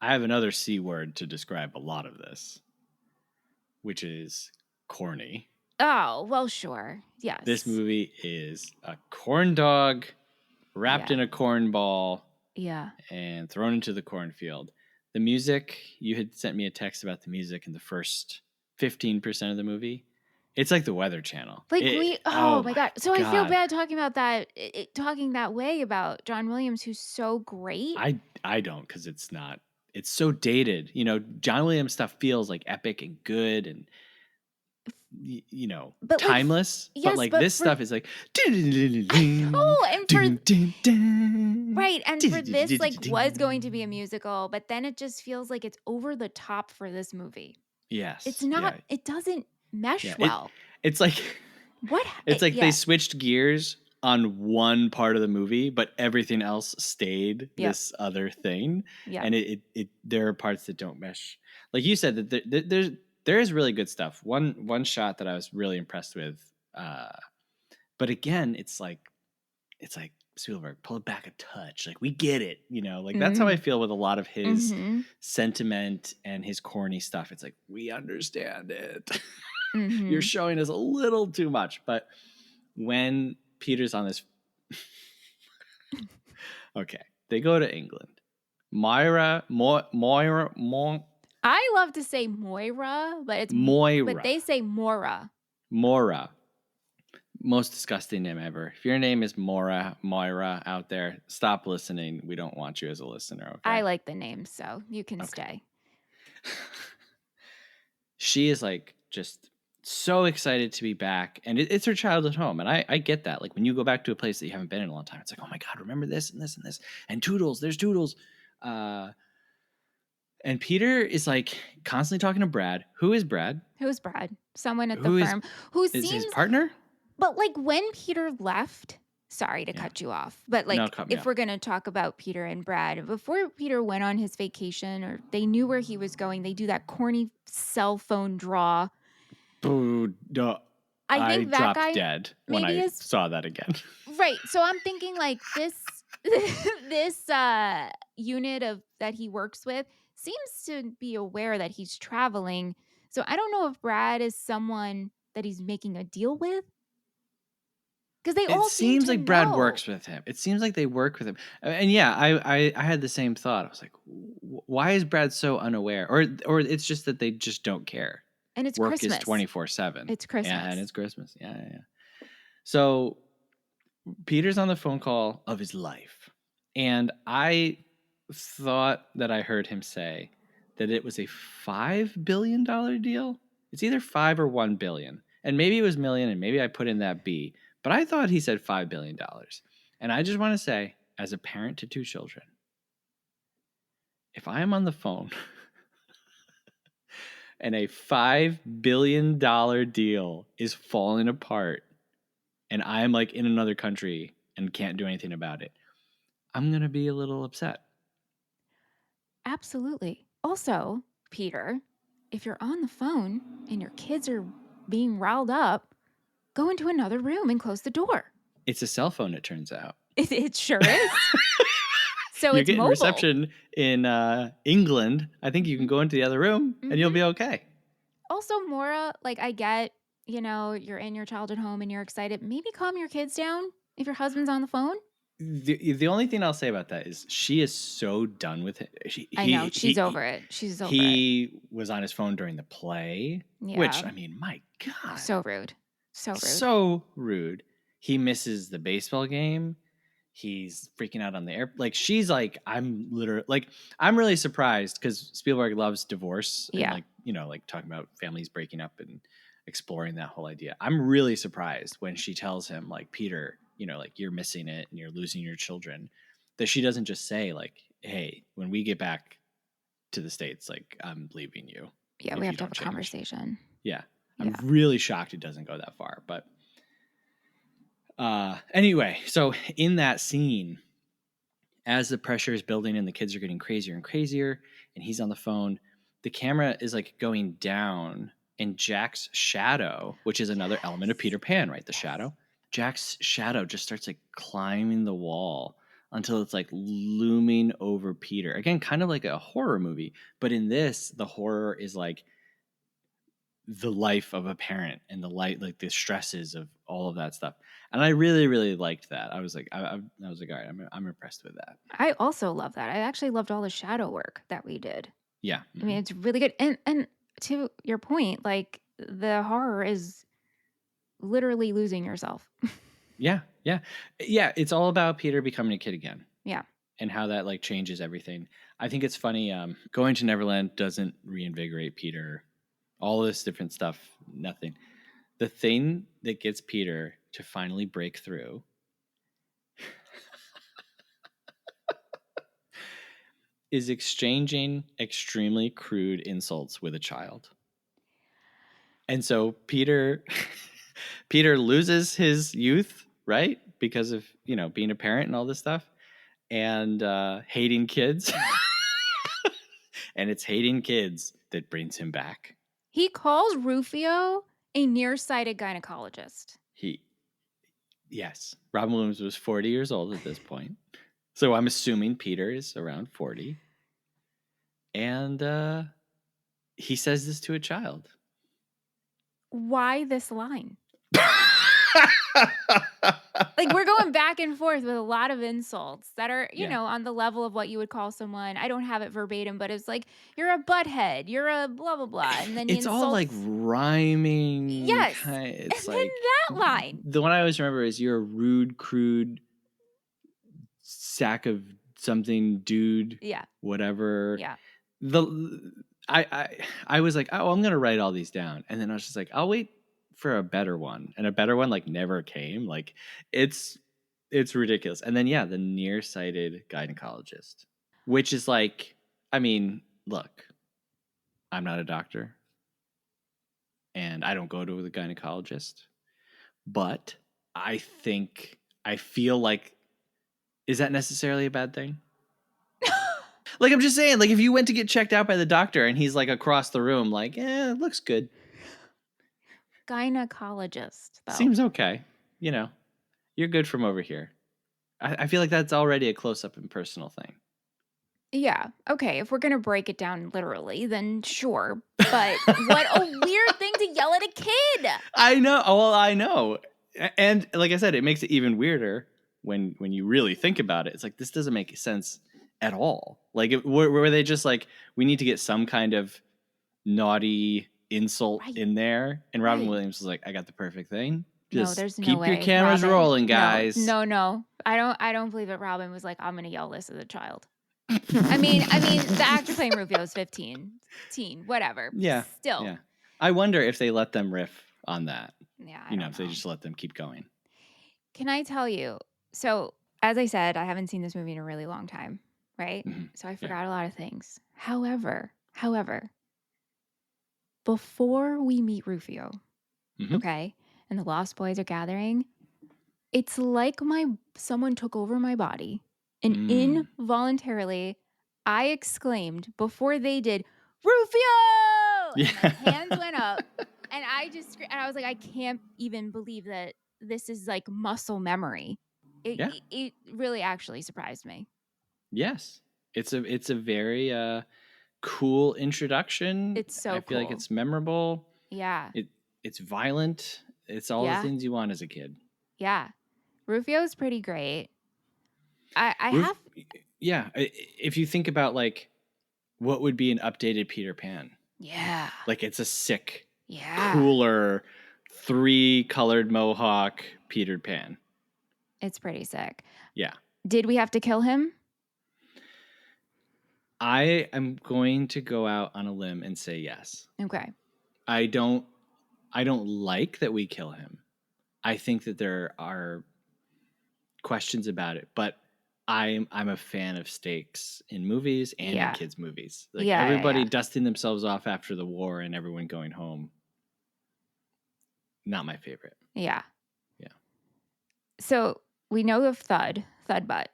I have another C word to describe a lot of this, which is corny. Oh, well, sure. Yes. This movie is a corn dog wrapped in a corn ball. Yeah. And thrown into the cornfield. The music, you had sent me a text about the music in the first 15% of the movie. It's like the Weather Channel. Like oh my God. So I feel bad talking about that, talking that way about John Williams, who's so great. I don't, because it's not, it's so dated. You know, John Williams stuff feels like epic and good and, you know, but timeless. Like, yes, but this stuff is like, oh, and for right, and for this, like, was going to be a musical, but then it just feels like it's over the top for this movie. Yes, it's not. Yeah. It doesn't mesh well. It's like what? It's like they switched gears on one part of the movie, but everything else stayed this other thing. Yeah, and it there are parts that don't mesh. Like you said, that there is really good stuff. One shot that I was really impressed with, but again, it's like Spielberg, pull it back a touch. Like, we get it, you know. Like, that's how I feel with a lot of his sentiment and his corny stuff. It's like, we understand it. You're showing us a little too much. But when Peter's on this, okay, they go to England. Moira. I love to say Moira, but it's Moira. But they say Mora. Mora. Most disgusting name ever. If your name is Moira out there, stop listening. We don't want you as a listener. Okay. I like the name, so you can stay. She is like just so excited to be back, and it's her childhood home, and I get that. Like, when you go back to a place that you haven't been in a long time, it's like, oh my God, remember this and this and this, and Toodles. There's Toodles. And Peter is like constantly talking to Brad. Who is Brad? Who's Brad? Someone at the firm who seems his partner. But like when Peter left, sorry to cut you off, but like if we're going to talk about Peter and Brad, before Peter went on his vacation or they knew where he was going, they do that corny cell phone draw. Boo, duh. I think that dropped guy dead when I saw that again. Right. So I'm thinking like this unit of that he works with seems to be aware that he's traveling. So I don't know if Brad is someone that he's making a deal with. Because they all seems like Brad works with him. It seems like they work with him. And yeah, I had the same thought. I was like, why is Brad so unaware? Or it's just that they just don't care. And it's Work Christmas. Is 24/7. It's Christmas. Yeah, and it's Christmas. Yeah. So Peter's on the phone call of his life. And I thought that I heard him say that it was a $5 billion deal. It's either 5 or 1 billion. And maybe it was million, and maybe I put in that B. But I thought he said $5 billion. And I just want to say, as a parent to 2 children, if I am on the phone and a $5 billion deal is falling apart and I'm like in another country and can't do anything about it, I'm going to be a little upset. Absolutely. Also, Peter, if you're on the phone and your kids are being riled up, go into another room and close the door. It's a cell phone, it turns out. It sure is. So you're it's getting mobile. Reception in England. I think you can go into the other room and you'll be okay. Also, Maura, like, I get, you know, you're in your childhood home and you're excited. Maybe calm your kids down if your husband's on the phone. The only thing I'll say about that is she is so done with it. I know. She's over it. She's over it. He was on his phone during the play, which, I mean, my God. So rude. So rude. So rude. He misses the baseball game. he's freaking out on the air. Like she's like, I'm really surprised because Spielberg loves divorce and like, like talking about families breaking up and exploring that whole idea. I'm really surprised when she tells him like, Peter, like you're missing it and you're losing your children, that she doesn't just say like, hey, when we get back to the States, like I'm leaving you. Yeah, we have to have a conversation. Yeah. I'm really shocked it doesn't go that far. But anyway, so in that scene, as the pressure is building and the kids are getting crazier and crazier, and he's on the phone, the camera is like going down, and Jack's shadow, which is another element of Peter Pan, right? The shadow. Jack's shadow just starts like climbing the wall until it's like looming over Peter. Again, kind of like a horror movie, but in this, the horror is like the life of a parent and the like the stresses of all of that stuff. And I really, really liked that. I was like, I was like, all right, I'm impressed with that. I also love that. I actually loved all the shadow work that we did. Yeah. I mean, it's really good. And to your point, like the horror is literally losing yourself. Yeah. It's all about Peter becoming a kid again. Yeah. And how that like changes everything. I think it's funny. Going to Neverland doesn't reinvigorate Peter. All this different stuff, nothing. The thing that gets Peter to finally break through is exchanging extremely crude insults with a child. And so Peter loses his youth, right? Because of, being a parent and all this stuff and hating kids. And it's hating kids that brings him back. He calls Rufio a nearsighted gynecologist. Yes. Robin Williams was 40 years old at this point. So I'm assuming Peter is around 40. And he says this to a child. Why this line? Like we're going back and forth with a lot of insults that are, you know, on the level of what you would call someone. I don't have it verbatim, but it's like, you're a butthead, you're a blah, blah, blah. And then it's all like rhyming. Yes. It's and like then that line. The one I always remember is you're a rude, crude sack of something, dude. Yeah. Whatever. Yeah. I was like, oh, I'm going to write all these down. And then I was just like, I'll wait for a better one. And a better one like never came. Like it's ridiculous. And then, the nearsighted gynecologist, which is like, I mean, look, I'm not a doctor and I don't go to the gynecologist, but I feel like, is that necessarily a bad thing? Like, I'm just saying, like, if you went to get checked out by the doctor and he's like across the room, like, it looks good. Gynecologist, though. Seems okay. You're good from over here. I feel like that's already a close-up and personal thing. Yeah. Okay. If we're going to break it down literally, then sure. But what a weird thing to yell at a kid. I know. Well, I know. And like I said, it makes it even weirder when you really think about it. It's like, this doesn't make sense at all. Like, were they just like, we need to get some kind of naughty insult in there? And Robin Williams was like, I got the perfect thing. Just there's keep no way. your cameras rolling, guys. No. I don't believe it. Robin was like, I'm going to yell this as a child. I mean, the actor playing Rufio is 15, teen, whatever. Yeah. Still. Yeah. I wonder if they let them riff on that. Yeah. If they just let them keep going. Can I tell you? So, as I said, I haven't seen this movie in a really long time, right? Mm-hmm. So I forgot a lot of things. However, before we meet Rufio, okay, and the Lost Boys are gathering, it's like someone took over my body. And involuntarily, I exclaimed before they did, Rufio! Yeah. And my hands went up. And I was like, I can't even believe that this is like muscle memory. It really actually surprised me. Yes. It's a very cool introduction. It's so cool. I feel like it's memorable. Yeah. It's violent. It's all the things you want as a kid. Yeah. Rufio's pretty great. Yeah, if you think about like what would be an updated Peter Pan. Yeah. Like it's a sick, cooler, 3-colored mohawk Peter Pan. It's pretty sick. Yeah. Did we have to kill him? I am going to go out on a limb and say yes. Okay. I don't like that we kill him. I think that there are questions about it, but I'm a fan of stakes in movies and in kids' movies. Like everybody dusting themselves off after the war and everyone going home. Not my favorite. Yeah. Yeah. So we know of Thud Butt.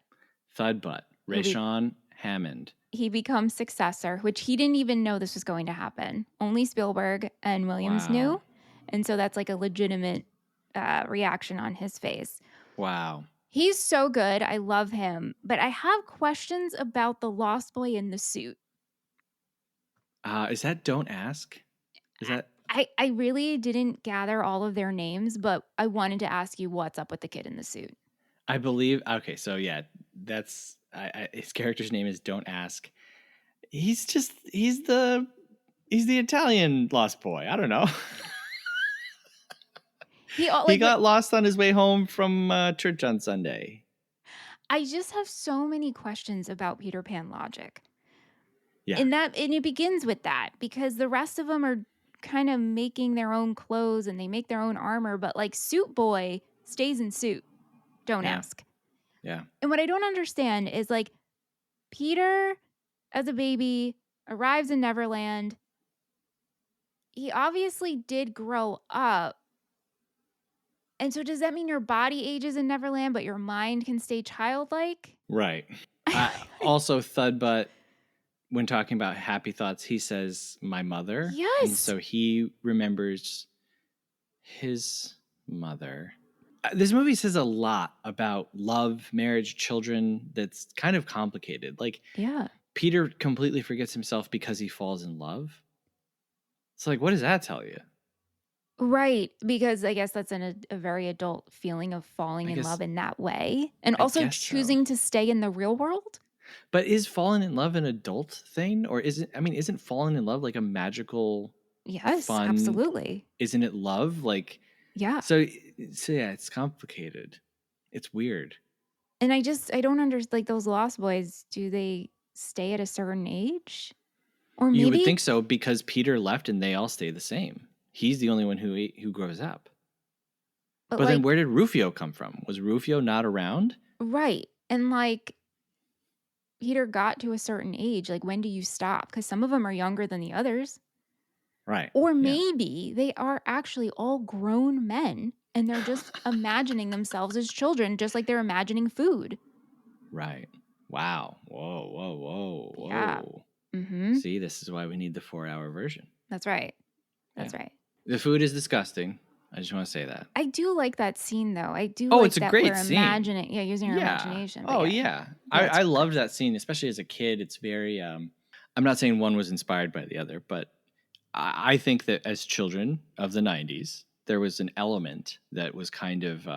Thud Butt. Rayshawn Hammond. He becomes successor, which he didn't even know this was going to happen. Only Spielberg and Williams knew. And so that's like a legitimate reaction on his face. Wow. He's so good. I love him. But I have questions about the Lost Boy in the suit. Is that Don't Ask? Is that... I really didn't gather all of their names, but I wanted to ask you what's up with the kid in the suit. I believe... Okay, so yeah, that's... his character's name is Don't Ask. He's the Italian Lost Boy. I don't know. He got lost on his way home from church on Sunday. I just have so many questions about Peter Pan logic. Yeah. And it begins with that, because the rest of them are kind of making their own clothes and they make their own armor, but like Suit Boy stays in suit. Don't ask. Yeah. And what I don't understand is like Peter as a baby arrives in Neverland. He obviously did grow up. And so does that mean your body ages in Neverland, but your mind can stay childlike? Right. Also, Thudbutt, when talking about happy thoughts, he says, my mother. Yes. And so he remembers his mother. This movie says a lot about love, marriage, children that's kind of complicated. Like, Peter completely forgets himself because he falls in love. It's like, what does that tell you? Right, because I guess that's a very adult feeling of falling in love in that way. And also choosing to stay in the real world. But is falling in love an adult thing? Or isn't falling in love like a magical, fun, absolutely. Isn't it love? Like, yeah. So yeah, it's complicated. It's weird. And I don't understand, like those Lost Boys, do they stay at a certain age? Or maybe... You would think so, because Peter left and they all stay the same. He's the only one who grows up. But like, then where did Rufio come from? Was Rufio not around? Right. And like Peter got to a certain age. Like, when do you stop? Because some of them are younger than the others. Right. Or maybe they are actually all grown men and they're just imagining themselves as children, just like they're imagining food. Right. Wow. Whoa. Yeah. Mm-hmm. See, this is why we need the 4-hour version. That's right. That's right. The food is disgusting. I just want to say that. I do like that scene, though. I do. It's a great scene. Using our imagination. I loved that scene, especially as a kid. It's very. I'm not saying one was inspired by the other, but I think that as children of the 90s, there was an element that was kind of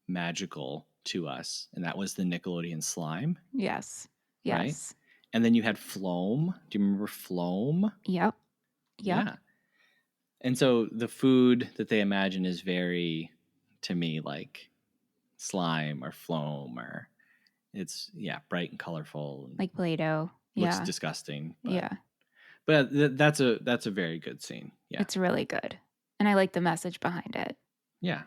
magical to us, and that was the Nickelodeon slime. Yes. Right? And then you had Floam. Do you remember Floam? Yep. Yeah. And so the food that they imagine is very, to me, like slime or Floam, or it's bright and colorful, and like Play-Doh. Looks disgusting. But, but that's a very good scene. Yeah, it's really good, and I like the message behind it. Yeah.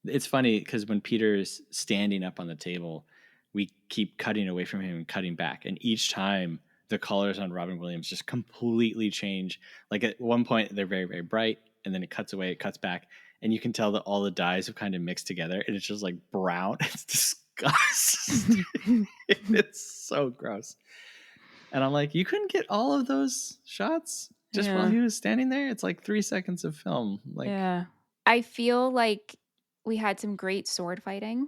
It's funny because when Peter's standing up on the table, we keep cutting away from him and cutting back, and each time the colors on Robin Williams just completely change. Like at one point they're very, very bright, and then it cuts away, it cuts back, and you can tell that all the dyes have kind of mixed together, and it's just like brown. It's disgusting. It's so gross. And I'm like, you couldn't get all of those shots just while he was standing there? It's like 3 seconds of film. Like, I feel like we had some great sword fighting.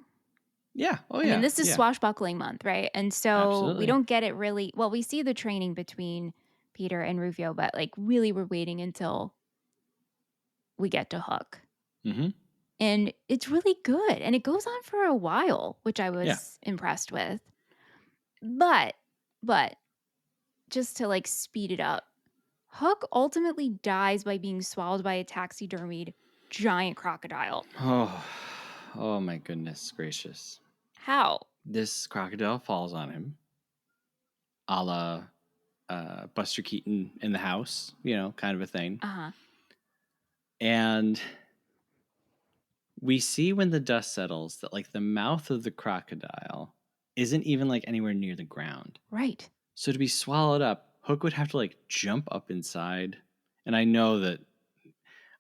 Yeah. Oh, I mean, this is swashbuckling month, right? And so we don't get it really. Well, we see the training between Peter and Rufio, but like really we're waiting until we get to Hook. Mm-hmm. And it's really good. And it goes on for a while, which I was impressed with. But just to like speed it up, Hook ultimately dies by being swallowed by a taxidermied giant crocodile. Oh my goodness gracious. How? this crocodile falls on him, a la Buster Keaton in the house, kind of a thing. Uh-huh. And we see when the dust settles that like the mouth of the crocodile isn't even like anywhere near the ground. Right. So to be swallowed up, Hook would have to like jump up inside. And I know that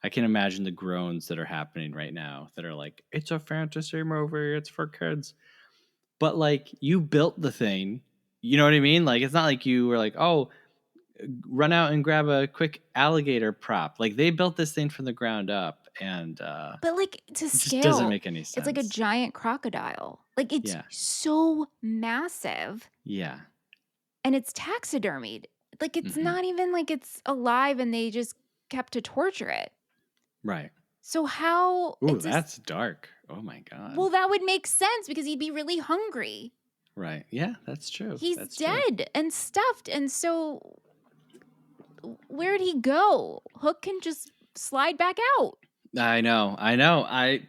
I can imagine the groans that are happening right now that are like, it's a fantasy movie, it's for kids. But like, you built the thing. You know what I mean? Like, it's not like you were like, oh, run out and grab a quick alligator prop. Like, they built this thing from the ground up, and But like to it just scale, doesn't make any sense. it's like a giant crocodile. Like it's Yeah. so massive. Yeah. And it's taxidermied. Like it's Mhm. not even like it's alive and they just kept to torture it. Right. So how? Ooh, that's dark. Oh my God. Well, that would make sense because he'd be really hungry. Right. Yeah, that's true. He's That's dead true. and stuffed. And so where'd he go? Hook can just slide back out. I know.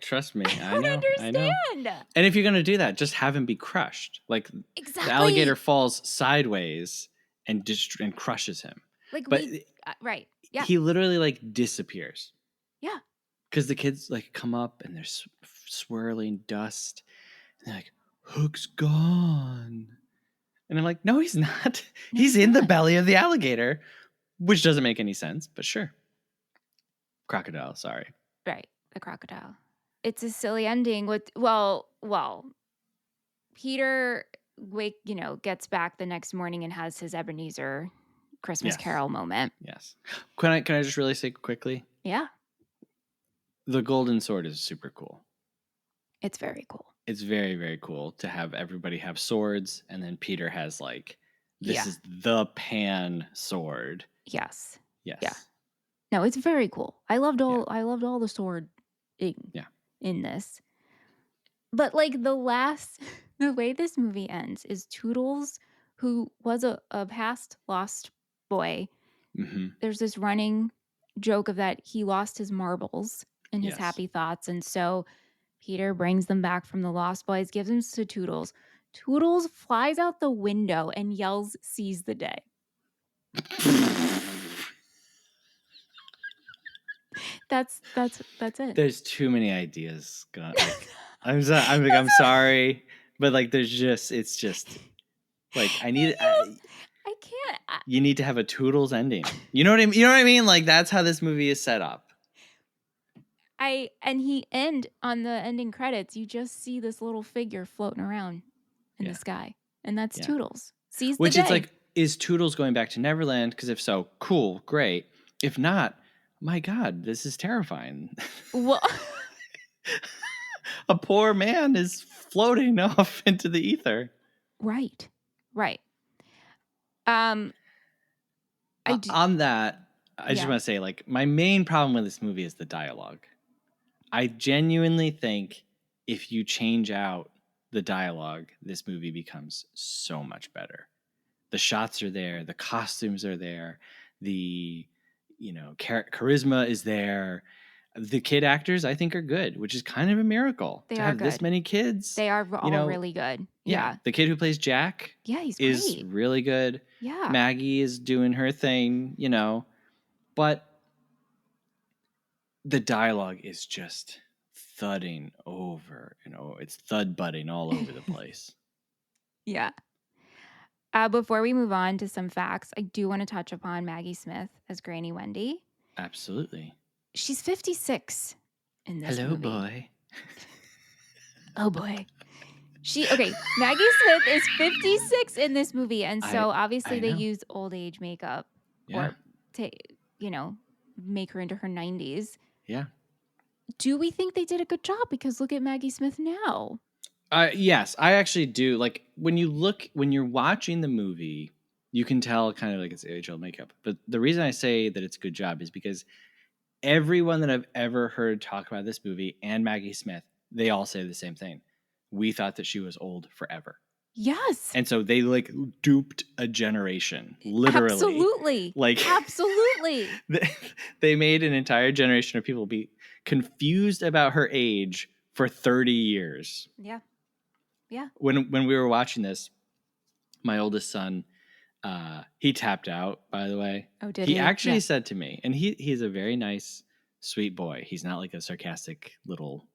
Trust me. I don't know. understand. And if you're going to do that, just have him be crushed. Like Exactly. the alligator falls sideways and crushes him. Like But right. Yeah. he literally like disappears. Yeah. Because the kids like come up and there's swirling dust. And they're like, Hook's gone. And I'm like, no, he's not. No, he's he's in the not. belly of the alligator, which doesn't make any sense, but sure. Crocodile, sorry. Right. The crocodile. It's a silly ending with, Peter gets back the next morning and has his Ebenezer Christmas Carol moment. Yes. Can I just really say quickly? Yeah. The golden sword is super cool. It's very cool. It's very, very cool to have everybody have swords, and then Peter has like, this is the Pan sword. Yes. Yes. Yeah. No, it's very cool. I loved all the sword in this. But like the way this movie ends is Toodles, who was a past lost boy. Mm-hmm. There's this running joke of that he lost his marbles and his happy thoughts. And so Peter brings them back from the lost boys, gives them to Toodles. Toodles flies out the window and yells, "Seize the day." That's it. There's too many ideas. I'm sorry, but like it's just like I can't. You need to have a Toodles ending. You know what I mean? Like that's how this movie is set up. And he on the ending credits, you just see this little figure floating around in the sky, and that's Toodles. Seize the day. Which it's like, is Toodles going back to Neverland? Because if so, cool, great. If not, my God, this is terrifying. Well, a poor man is floating off into the ether. Right. On that, I just want to say, like, my main problem with this movie is the dialogue. I genuinely think if you change out the dialogue, this movie becomes so much better. The shots are there, the costumes are there, the charisma is there. The kid actors, I think, are good, which is kind of a miracle to have this many kids. They are all really good. Yeah. The kid who plays Jack, he's is great. really good. Yeah. Maggie is doing her thing, but the dialogue is just thudding over and over. It's thud butting all over the place. Yeah. Before we move on to some facts, I do want to touch upon Maggie Smith as Granny Wendy. Absolutely. She's 56 in this movie. Boy. Oh, boy. Maggie Smith is 56 in this movie. And so obviously they use old age makeup or to, make her into her 90s. Yeah. Do we think they did a good job? Because look at Maggie Smith now. Yes, I actually do. Like when you're watching the movie, you can tell kind of like it's age-old makeup. But the reason I say that it's a good job is because everyone that I've ever heard talk about this movie and Maggie Smith, they all say the same thing. We thought that she was old forever. Yes. And so they like duped a generation, literally. Absolutely. Absolutely. They made an entire generation of people be confused about her age for 30 years. Yeah. Yeah. When we were watching this, my oldest son, he tapped out, by the way. Oh, did He he? actually Yeah. said to me, and he's a very nice, sweet boy. He's not like a sarcastic little,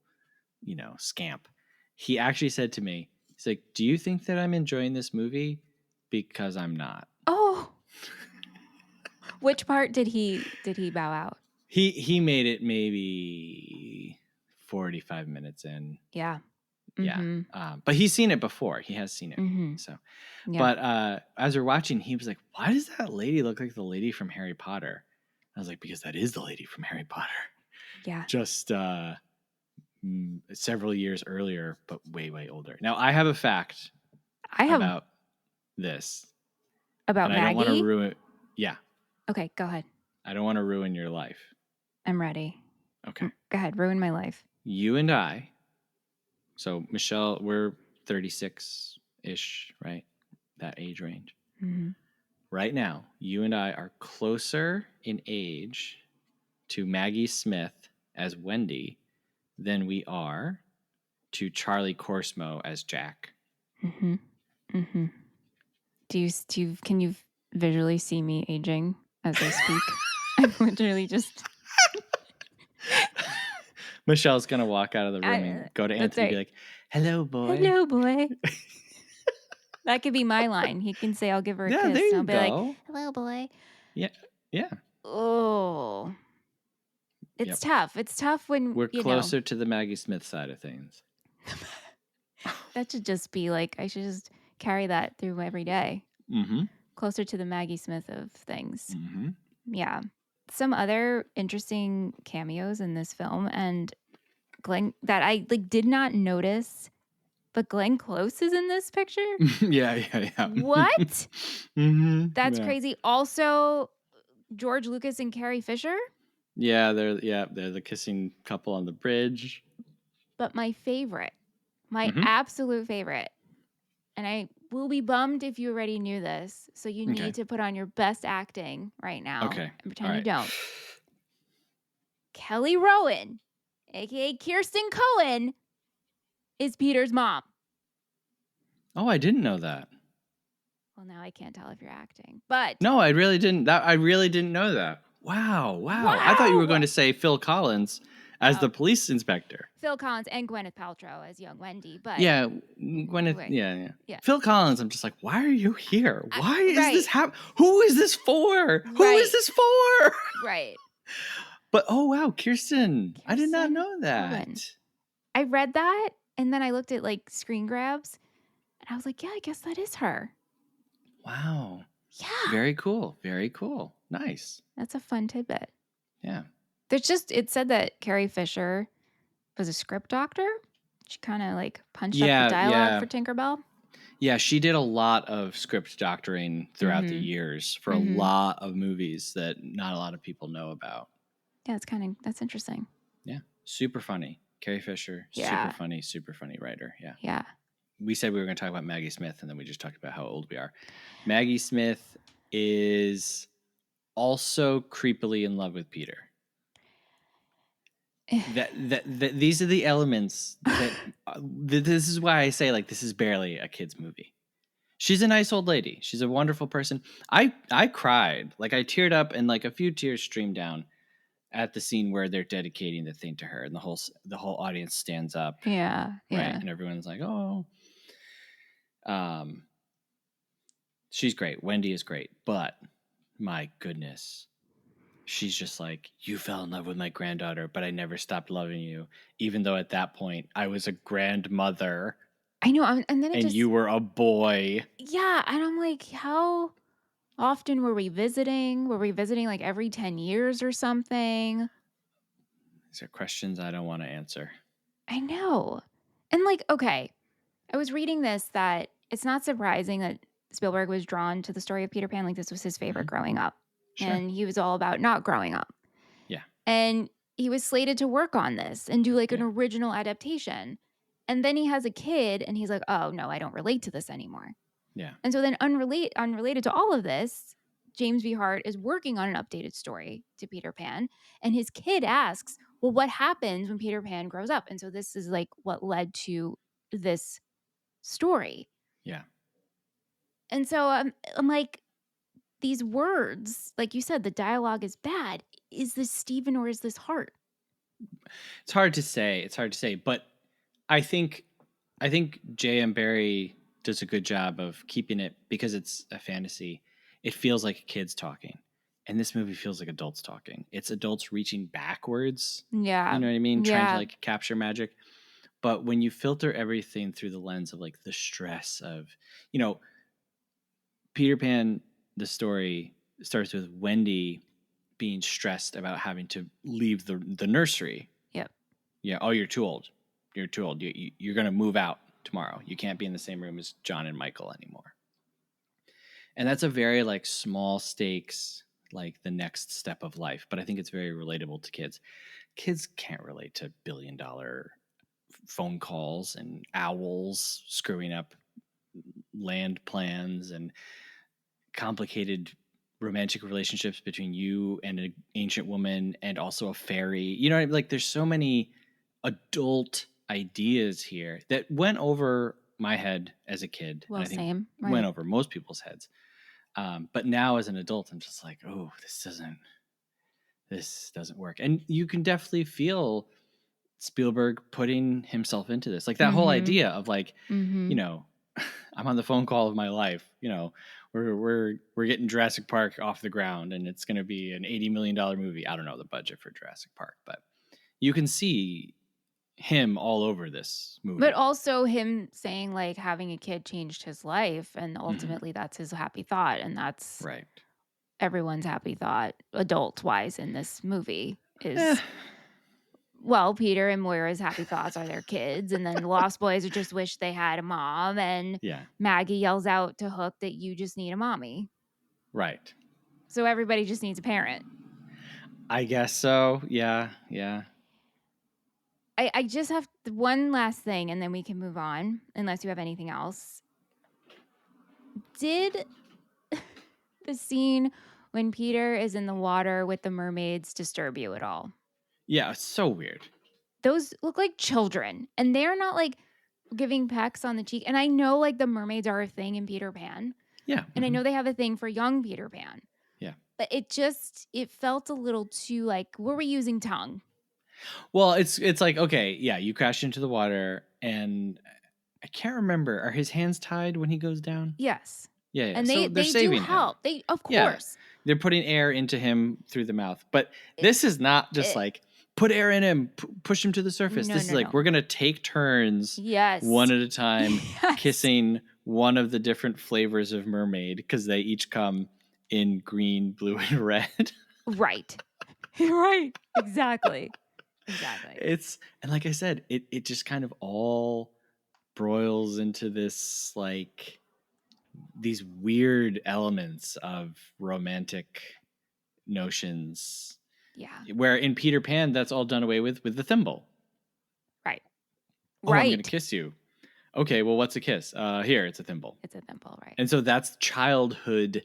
scamp. He actually said to me, he's like, "Do you think that I'm enjoying this movie? Because I'm not." Oh. Which part did he bow out? He made it maybe 45 minutes in. Yeah. Yeah. Mm-hmm. But he's seen it before. He has seen it. Mm-hmm. So, Yeah. but as we're watching, he was like, "Why does that lady look like the lady from Harry Potter?" I was like, "Because that is the lady from Harry Potter." Yeah. Just several years earlier, but way, way older. Now, I have a fact I have about this. about and I don't want to Maggie. ruin. Yeah. Okay, go ahead. I don't want to ruin your life. I'm ready. Okay. Go ahead. Ruin my life. You and I. So, Michelle, we're 36-ish, right? That age range. Mm-hmm. Right now, you and I are closer in age to Maggie Smith as Wendy than we are to Charlie Corsmo as Jack. Mm-hmm. Mm-hmm. Can you visually see me aging as I speak? I'm literally just. Michelle's gonna walk out of the room and go to Anthony and be like, "Hello, boy." Hello, boy. That could be my line. He can say, "I'll give her a Yeah, kiss." there And you I'll be go. like, "Hello, boy." Yeah, yeah. Oh, it's tough. It's tough when we're closer to the Maggie Smith side of things. That should just be like, I should just carry that through every day. Mm-hmm. Closer to the Maggie Smith of things. Mm-hmm. Yeah. Some other interesting cameos in this film, and Glenn, that I did not notice, but Glenn Close is in this picture. yeah. What? Mm-hmm. That's crazy. Also, George Lucas and Carrie Fisher. Yeah, they're the kissing couple on the bridge. But my favorite, my absolute favorite, and I will be bummed if you already knew this, so you need to put on your best acting right now and pretend you don't. Kelly Rowan, aka Kirsten Cohen, is Peter's mom. Oh, I didn't know that. Well, now I can't tell if you're acting, but no, I really didn't. I really didn't know that. Wow. I thought you were going to say Phil Collins as the police inspector. Phil Collins and Gwyneth Paltrow as young Wendy, but yeah, Gwyneth. Yeah. Phil Collins. I'm just like, why are you here? Why is this happening? Who is this for? Who is this for? Right. But oh wow, Kirsten, I did not know that. Cohen. I read that and then I looked at screen grabs, and I was like, yeah, I guess that is her. Wow. Yeah. Very cool. Very cool. Nice. That's a fun tidbit. Yeah. It said that Carrie Fisher was a script doctor. She kind of punched up the dialogue for Tinkerbell. Yeah, she did a lot of script doctoring throughout the years for a lot of movies that not a lot of people know about. Yeah, that's interesting. Yeah. Super funny. Carrie Fisher, super funny writer. Yeah. Yeah. We said we were going to talk about Maggie Smith, and then we just talked about how old we are. Maggie Smith is also creepily in love with Peter. These are the elements that this is why I say this is barely a kid's movie. She's a nice old lady. She's a wonderful person. I cried. I teared up, and a few tears streamed down at the scene where they're dedicating the thing to her, and the whole audience stands up. Yeah. Right. And everyone's like, oh. She's great. Wendy is great, but my goodness. She's just like, you fell in love with my granddaughter, but I never stopped loving you, even though at that point I was a grandmother. I know, and then you were a boy. Yeah, and I'm like, how often were we visiting? Were we visiting every 10 years or something? These are questions I don't want to answer. I know. And okay, I was reading this that it's not surprising that Spielberg was drawn to the story of Peter Pan. This was his favorite growing up. Sure. And he was all about not growing up. Yeah. And he was slated to work on this and do an original adaptation. And then he has a kid and he's like, oh, no, I don't relate to this anymore. Yeah. And so then unrelated to all of this, James V. Hart is working on an updated story to Peter Pan. And his kid asks, well, what happens when Peter Pan grows up? And so this is what led to this story. Yeah. And so I'm like, these words, like you said, the dialogue is bad. Is this Steven or is this Hart? It's hard to say. It's hard to say, but I think J.M. Barrie does a good job of keeping it, because it's a fantasy. It feels like kids talking, and this movie feels like adults talking. It's adults reaching backwards. Yeah. You know what I mean? Trying to Yeah. like capture magic. But when you filter everything through the lens of like the stress of, you know, Peter Pan, the story starts with Wendy being stressed about having to leave the nursery. Yep. Yeah. Oh, you're too old. You're too old. You're going to move out tomorrow. You can't be in the same room as John and Michael anymore. And that's a very like small stakes, like the next step of life. But I think it's very relatable to kids. Kids can't relate to $1 billion phone calls and owls screwing up land plans and complicated romantic relationships between you and an ancient woman and also a fairy. You know, like there's so many adult ideas here that went over my head as a kid. Well, and I think same. went Right. over most people's heads. But now as an adult, I'm just like, oh, this doesn't work. And you can definitely feel Spielberg putting himself into this. Like that whole idea of like, you know, I'm on the phone call of my life. You know, we're getting Jurassic Park off the ground, and it's going to be an $80 million movie. I don't know the budget for Jurassic Park, but you can see him all over this movie. But also him saying like having a kid changed his life, and ultimately that's his happy thought, and that's right. everyone's happy thought, adult wise, in this movie is. Well, Peter and Moira's happy thoughts are their kids, and then the Lost Boys just wish they had a mom, and Yeah. Maggie yells out to Hook that you just need a mommy. Right. So everybody just needs a parent. I guess so. Yeah. Yeah. I just have one last thing, and then we can move on, unless you have anything else. Did the scene when Peter is in the water with the mermaids disturb you at all? Yeah. It's so weird. Those look like children, and they're not like giving pecks on the cheek. And I know like the mermaids are a thing in Peter Pan. Yeah. And I know they have a thing for young Peter Pan. Yeah. But it felt a little too like, were we using tongue? Well, it's like, okay, yeah, you crash into the water, and I can't remember. Are his hands tied when he goes down? Yes. Yeah, yeah. And So they they're do saving him. help. Of Yeah. course. They're putting air into him through the mouth. But this is not just like put air in him, push him to the surface. No, this is no, like no. we're going to take turns Yes. one at a time Yes. kissing one of the different flavors of mermaid, because they each come in green, blue, and red. Right. Right. Exactly. Exactly. And like I said, it just kind of all broils into this like these weird elements of romantic notions. Yeah. Where in Peter Pan, that's all done away with the thimble. Right. Oh, right. I'm going to kiss you. Okay, well, what's a kiss? Here, it's a thimble. It's a thimble, right. And so that's childhood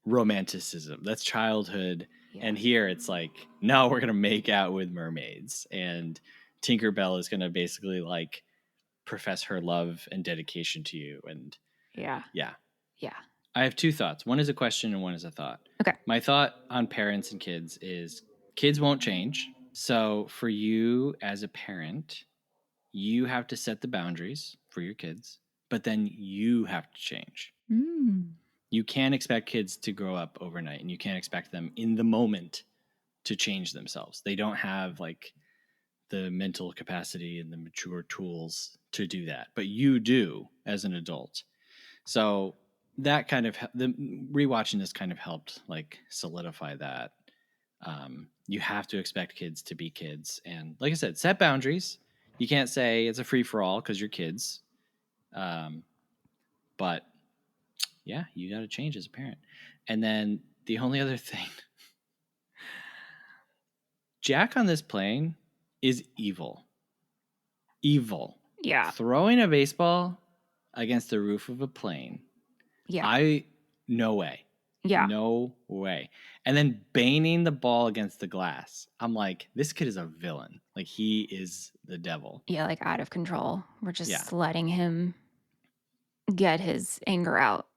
romanticism. That's childhood. Yeah. And here it's like, no, we're going to make out with mermaids. And Tinkerbell is going to basically like profess her love and dedication to you. And yeah. I have two thoughts. One is a question and one is a thought. Okay. My thought on parents and kids is kids won't change. So for you as a parent, you have to set the boundaries for your kids, but then you have to change. You can't expect kids to grow up overnight, and you can't expect them in the moment to change themselves. They don't have like the mental capacity and the mature tools to do that, but you do as an adult. So that kind of rewatching this kind of helped like solidify that. You have to expect kids to be kids, and like I said, set boundaries. You can't say it's a free for all because you're kids. But yeah, you got to change as a parent. And then the only other thing, Jack on this plane is evil. Evil. Yeah. Throwing a baseball against the roof of a plane. Yeah. No way. Yeah. No way. And then banging the ball against the glass. I'm like, this kid is a villain. Like, he is the devil. Yeah, like out of control. We're just letting him get his anger out.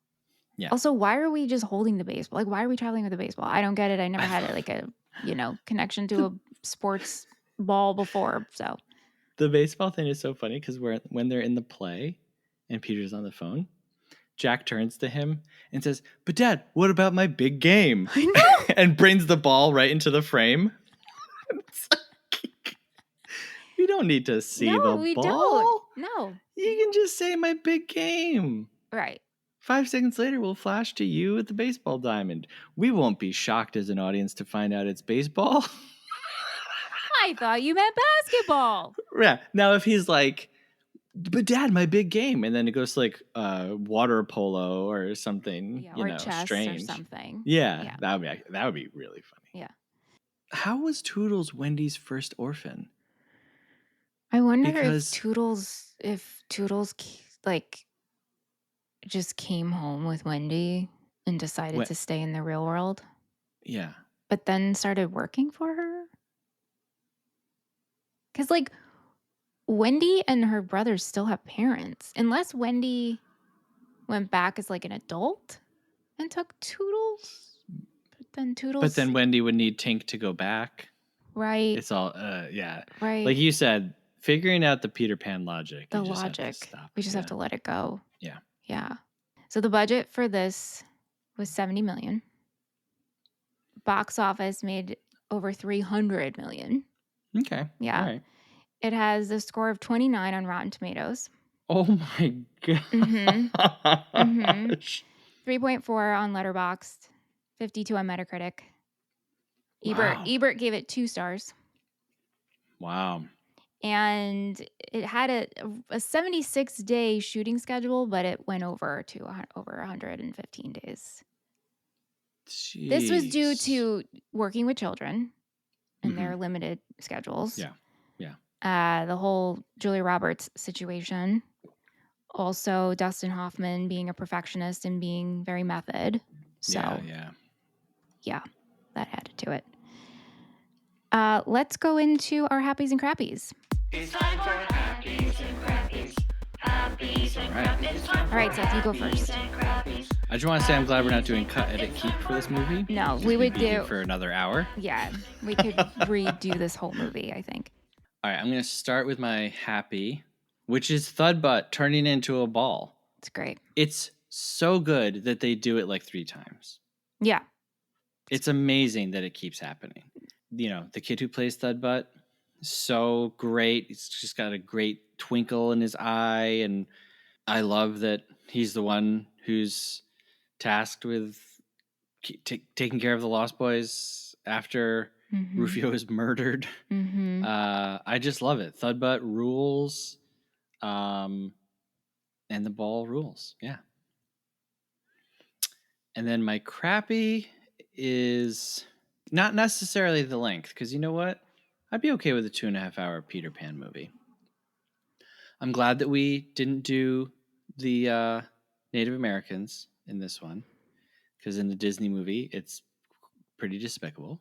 Yeah. Also, why are we just holding the baseball? Like, why are we traveling with the baseball? I don't get it. I never had it like a, connection to a sports ball before. So The baseball thing is so funny because when they're in the play and Peter's on the phone, Jack turns to him and says, "But Dad, what about my big game?" I know. And brings the ball right into the frame. It's like, we don't need to see No, the we ball. don't. No. You can just say my big game. Right. 5 seconds later, we'll flash to you at the baseball diamond. We won't be shocked as an audience to find out it's baseball. I thought you meant basketball. Yeah. Now, if he's like, "But Dad, my big game," and then it goes to like water polo or something, Yeah, or chess strange. or something. Yeah, that would be really funny. Yeah. How was Toodles Wendy's first orphan? I wonder Because if Toodles like just came home with Wendy and decided what? to stay in the real world, Yeah. but then started working for her. Because like Wendy and her brothers still have parents, unless Wendy went back as like an adult and took Toodles. But then Wendy would need Tink to go back. Right. It's all yeah. Right. Like you said, figuring out the Peter Pan logic. The you just logic. Have to stop. We just have to let it go. Yeah. Yeah. So the budget for this was $70 million. Box office made over $300 million. Okay. Yeah. All right. It has a score of 29 on Rotten Tomatoes. Oh my god. 3.4 on Letterboxd, 52 on Metacritic. Wow. Ebert gave it 2 stars. Wow. And it had a 76-day shooting schedule, but it went over over 115 days. Jeez. This was due to working with children and their limited schedules. Yeah. Yeah. The whole Julia Roberts situation. Also, Dustin Hoffman being a perfectionist and being very method. So, yeah, that added to it. Let's go into our happies and crappies. It's time for happies and crappies. Happies and crappies. All right, Seth, you go first. I just want to say I'm glad we're not doing cut, edit, keep for this movie. No, we would be here do for another hour. Yeah, we could redo this whole movie, I think. All right, I'm going to start with my happy, which is Thudbutt turning into a ball. It's great. It's so good that they do it like 3 times. Yeah. It's amazing that it keeps happening. The kid who plays Thudbutt, so great. He's just got a great twinkle in his eye, and I love that he's the one who's tasked with taking care of the Lost Boys after Rufio is murdered. I just love it. Thudbutt rules, and the ball rules. Yeah. And then my crappy is not necessarily the length, because you know what? I'd be okay with a 2.5 hour Peter Pan movie. I'm glad that we didn't do the Native Americans in this one, because in the Disney movie, it's pretty despicable.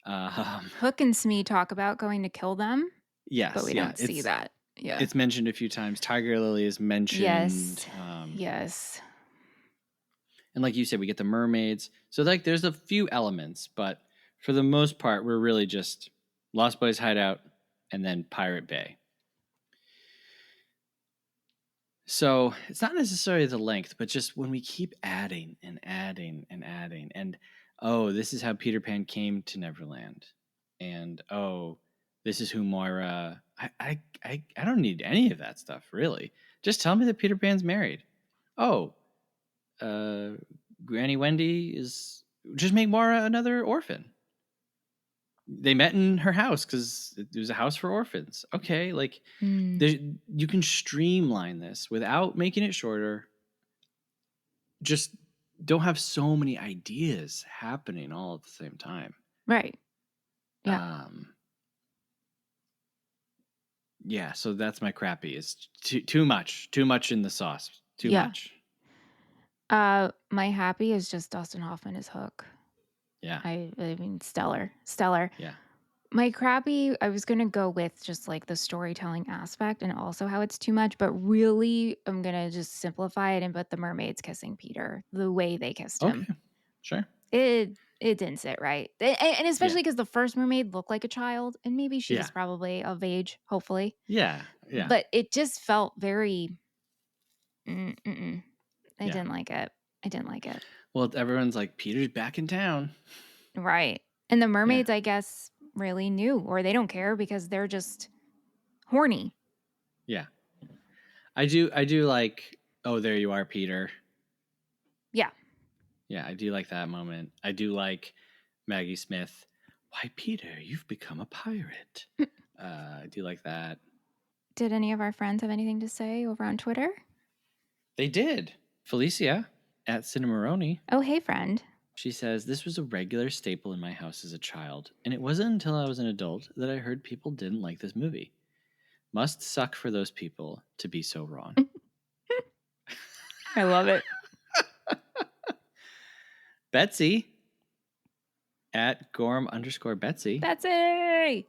Hook and Smee talk about going to kill them. Yes, but we don't see that. Yeah, it's mentioned a few times. Tiger Lily is mentioned. Yes, yes. And like you said, we get the mermaids. So like, there's a few elements, but for the most part, we're really just Lost Boys Hideout and then Pirate Bay. So it's not necessarily the length, but just when we keep adding and adding and adding, and oh, this is how Peter Pan came to Neverland, and oh, this is who Moira. I don't need any of that stuff, really. Just tell me that Peter Pan's married. Oh, Granny Wendy is. Just make Moira another orphan. They met in her house because it was a house for orphans. Okay, like you can streamline this without making it shorter. Just don't have so many ideas happening all at the same time. Right. Yeah. Yeah, so that's my crappy. It's too much in the sauce. Too much. My happy is just Dustin Hoffman as Hook. Yeah. I mean, stellar. Yeah. My crappy, I was going to go with just like the storytelling aspect and also how it's too much, but really I'm going to just simplify it and put the mermaids kissing Peter, the way they kissed him. Okay, sure. It didn't sit right. And especially Yeah. because the first mermaid looked like a child and maybe she's Yeah. probably of age, hopefully. Yeah. Yeah. But it just felt very, I Yeah. didn't like it. I didn't like it. Well, everyone's like, Peter's back in town. Right. And the mermaids, I guess, really knew, or they don't care because they're just horny. Yeah. I do like, oh, there you are, Peter. Yeah. Yeah, I do like that moment. I do like Maggie Smith. Why, Peter, you've become a pirate. I do like that. Did any of our friends have anything to say over on Twitter? They did. Felicia at Cinnamoroni. Oh, hey, friend. She says, this was a regular staple in my house as a child, and it wasn't until I was an adult that I heard people didn't like this movie. Must suck for those people to be so wrong. I love it. Betsy at Gorm_Betsy. Betsy!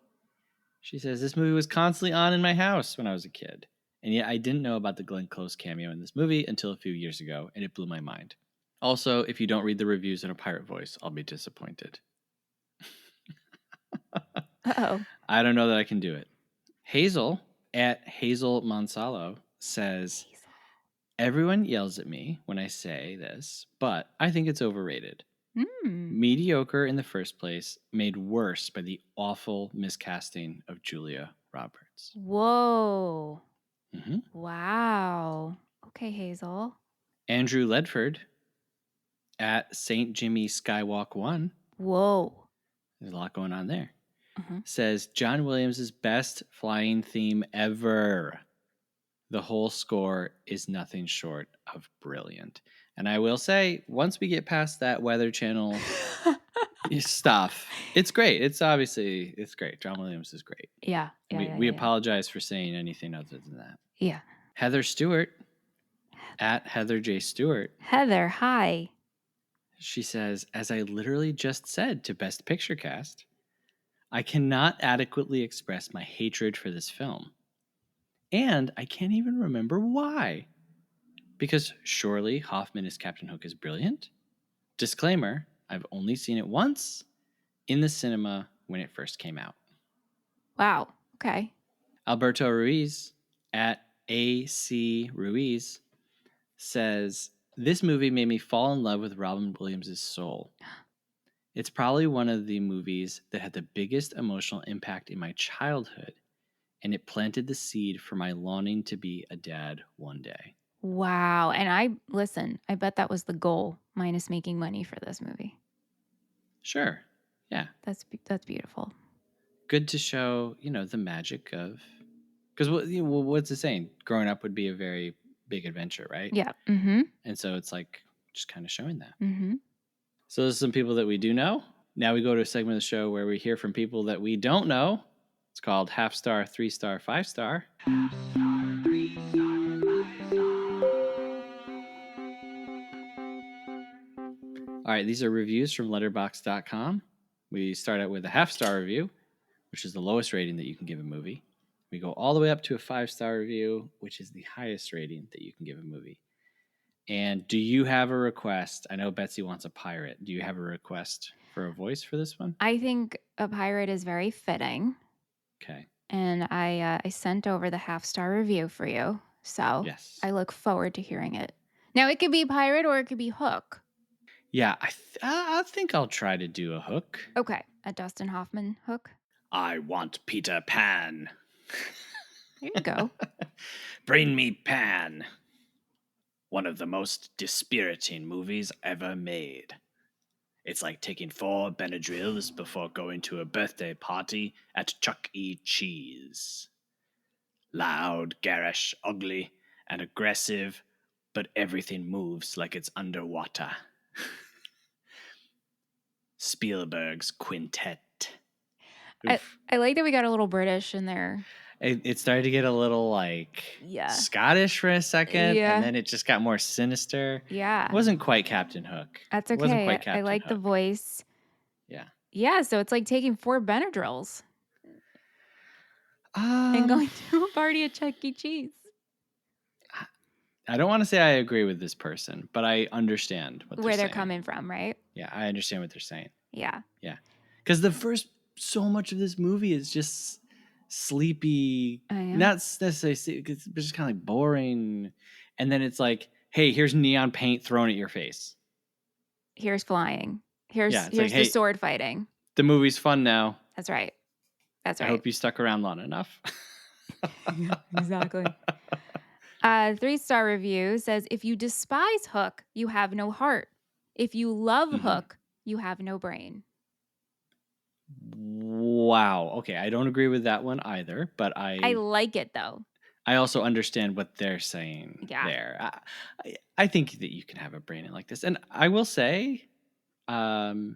She says, this movie was constantly on in my house when I was a kid. And yet I didn't know about the Glenn Close cameo in this movie until a few years ago, and it blew my mind. Also, if you don't read the reviews in a pirate voice, I'll be disappointed. Uh-oh. I don't know that I can do it. Hazel at Hazel Monsalo says, everyone yells at me when I say this, but I think it's overrated. Mediocre in the first place, made worse by the awful miscasting of Julia Roberts. Whoa. Mm-hmm. Wow. Okay, Hazel. Andrew Ledford at St. Jimmy Skywalk 1. Whoa. There's a lot going on there. Says, John Williams' best flying theme ever. The whole score is nothing short of brilliant. And I will say, once we get past that Weather Channel stuff, it's great. It's great. John Williams is great. Yeah. We apologize for saying anything other than that. Yeah. Heather Stewart at Heather J. Stewart. Heather, hi. She says, as I literally just said to Best Picture Cast, I cannot adequately express my hatred for this film. And I can't even remember why. Because surely Hoffman as Captain Hook is brilliant. Disclaimer, I've only seen it once in the cinema when it first came out. Wow. Okay. Alberto Ruiz at AC Ruiz says, this movie made me fall in love with Robin Williams' soul. It's probably one of the movies that had the biggest emotional impact in my childhood, and it planted the seed for my longing to be a dad one day. Wow. And I bet that was the goal, minus making money for this movie. Sure. Yeah. That's beautiful. Good to show, the magic of, because what's it saying? Growing up would be a very big adventure, right? Yeah. Mm-hmm. And so it's like just kind of showing that. Mm-hmm. So there's some people that we do know. Now we go to a segment of the show where we hear from people that we don't know. It's called Half Star, 3-Star, 5-Star. All right, these are reviews from letterboxd.com. We start out with a half-star review, which is the lowest rating that you can give a movie. We go all the way up to a 5-star review, which is the highest rating that you can give a movie. And do you have a request? I know Betsy wants a pirate. Do you have a request for a voice for this one? I think a pirate is very fitting. Okay. And I sent over the half-star review for you. So yes. I look forward to hearing it. Now, it could be pirate or it could be Hook. Yeah, I think I'll try to do a Hook. Okay, a Dustin Hoffman Hook. I want Peter Pan. There you go. Bring me Pan. One of the most dispiriting movies ever made. It's like taking 4 Benadryls before going to a birthday party at Chuck E. Cheese. Loud, garish, ugly, and aggressive, but everything moves like it's underwater. Spielberg's Quintet. I like that we got a little British in there. It started to get a little Scottish for a second, and then it just got more sinister. Yeah. It wasn't quite Captain Hook. That's okay. It wasn't quite Captain I like Hook. the voice. Yeah. Yeah, so it's like taking 4 Benadryls. and going to a party at Chuck E. Cheese. I don't want to say I agree with this person, but I understand what Where they're saying. coming from, right? Yeah, I understand what they're saying. Yeah. Yeah. Because the first so much of this movie is just sleepy, I am. not necessarily, it's just kind of like boring. And then it's like, hey, here's neon paint thrown at your face. Here's flying. Here's Yeah, it's here's like, the hey, sword fighting. The movie's fun now. That's right. That's I right. hope you stuck around long enough. Yeah, exactly. 3-star review says, if you despise Hook, you have no heart. If you love Hook, you have no brain. Wow. Okay, I don't agree with that one either, but I like it though. I also understand what they're saying Yeah. there. I think that you can have a brain like this. And I will say, I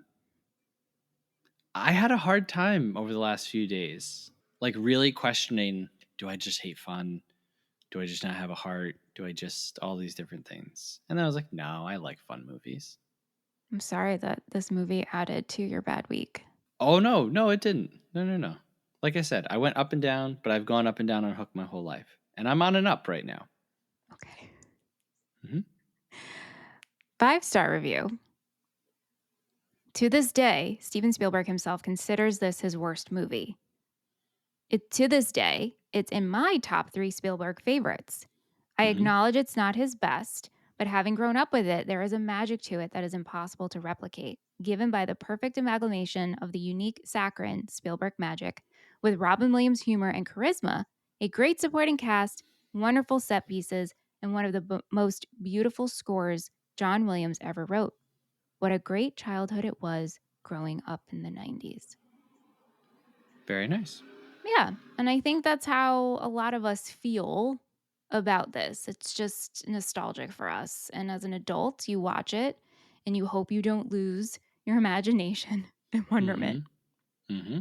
had a hard time over the last few days, like really questioning, do I just hate fun? Do I just not have a heart? Do I just all these different things? And then I was like, no, I like fun movies. I'm sorry that this movie added to your bad week. Oh, no, it didn't. No. Like I said, I went up and down, but I've gone up and down on Hook my whole life. And I'm on an up right now. Okay. Mhm. 5-star review. To this day, Steven Spielberg himself considers this his worst movie. To this day, it's in my top 3 Spielberg favorites. I Mhm. acknowledge it's not his best, but having grown up with it, there is a magic to it that is impossible to replicate, given by the perfect amalgamation of the unique saccharine Spielberg magic with Robin Williams' humor and charisma, a great supporting cast, wonderful set pieces, and one of the most beautiful scores John Williams ever wrote. What a great childhood it was growing up in the 90s. Very nice. Yeah. And I think that's how a lot of us feel about this. It's just nostalgic for us. And as an adult, you watch it and you hope you don't lose your imagination and wonderment. Mm-hmm.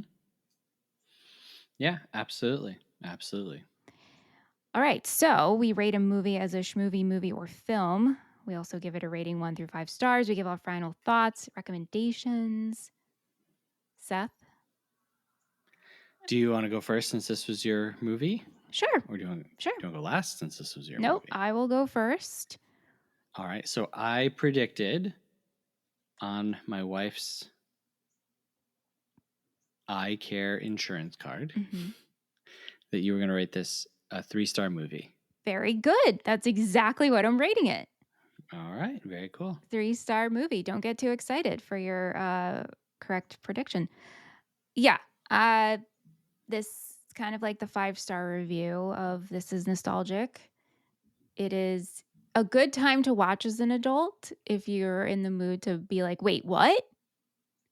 Yeah, absolutely. All right. So we rate a movie as a schmovie movie or film. We also give it a rating 1 through 5 stars. We give our final thoughts, recommendations. Seth? Do you want to go first since this was your movie? Sure. Or do you want Sure. to go last since this was your Nope. movie? I will go first. All right. So I predicted on my wife's eye care insurance card that you were going to rate this a 3-star movie. Very good. That's exactly what I'm rating it. All right. Very cool. 3-star movie. Don't get too excited for your correct prediction. Yeah. This is kind of like the 5-star review of this is nostalgic. It is a good time to watch as an adult if you're in the mood to be like, wait, what?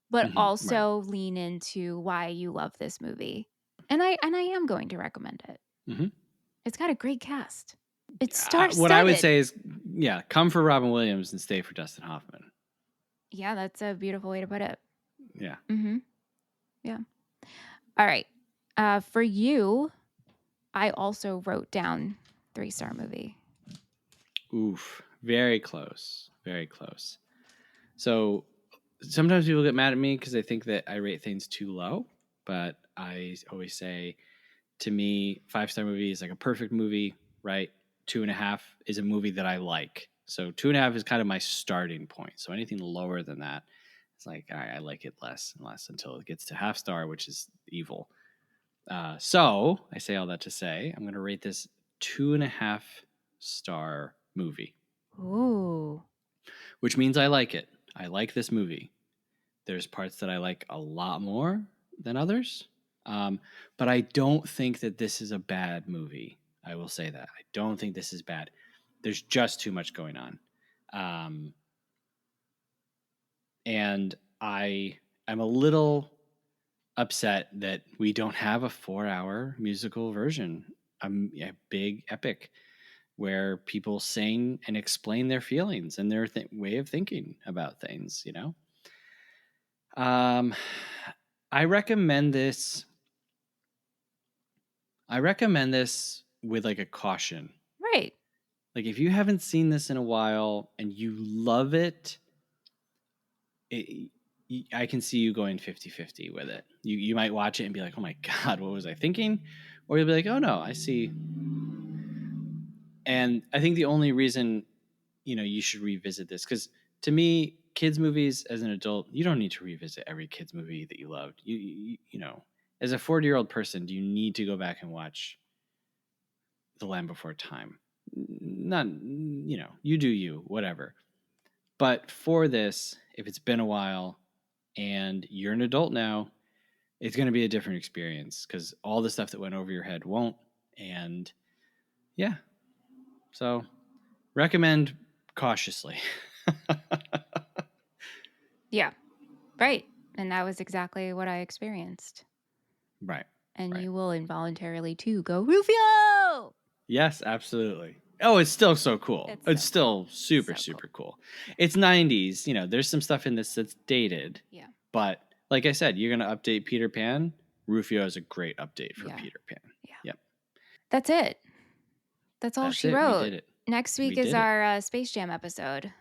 But also lean into why you love this movie. And I am going to recommend it. Mm-hmm. It's got a great cast. It's star-studded. What I would say is, yeah, come for Robin Williams and stay for Dustin Hoffman. Yeah, that's a beautiful way to put it. Yeah. Mm-hmm. Yeah. All right. For you, I also wrote down 3-star movie. Oof. Very close. So sometimes people get mad at me because they think that I rate things too low, but I always say, to me, 5-star movie is like a perfect movie, right? 2.5 is a movie that I like. So 2.5 is kind of my starting point. So anything lower than that, it's like, all right, I like it less and less until it gets to 0.5 star, which is evil. So I say all that to say, I'm going to rate this 2.5 star movie. Ooh. Which means I like it. I like this movie. There's parts that I like a lot more than others. But I don't think that this is a bad movie. I will say that. I don't think this is bad. There's just too much going on. And I am a little upset that we don't have a 4-hour musical version, a big epic where people sing and explain their feelings and their way of thinking about things, you know? I recommend this with like a caution. Right. Like if you haven't seen this in a while and you love it, I can see you going 50-50 with it. You might watch it and be like, oh my God, what was I thinking? Or you'll be like, oh no, I see. And I think the only reason, you should revisit this, because to me, kids movies as an adult, you don't need to revisit every kids movie that you loved. As a 40-year-old person, do you need to go back and watch The Land Before Time? Not, you do you, whatever. But for this, if it's been a while and you're an adult now, it's going to be a different experience because all the stuff that went over your head won't. And yeah, so recommend cautiously. Yeah. Right. And that was exactly what I experienced. Right. And Right. you will involuntarily too go, Rufio! Yes, absolutely. Oh, it's still so cool. It's so still cool. super, So super cool. Yeah. It's 90s. There's some stuff in this that's dated. Yeah. But like I said, you're going to update Peter Pan. Rufio is a great update for Yeah. Peter Pan. Yeah. Yep. That's it. That's all That's she it. wrote. We did it. Next week is our Space Jam episode.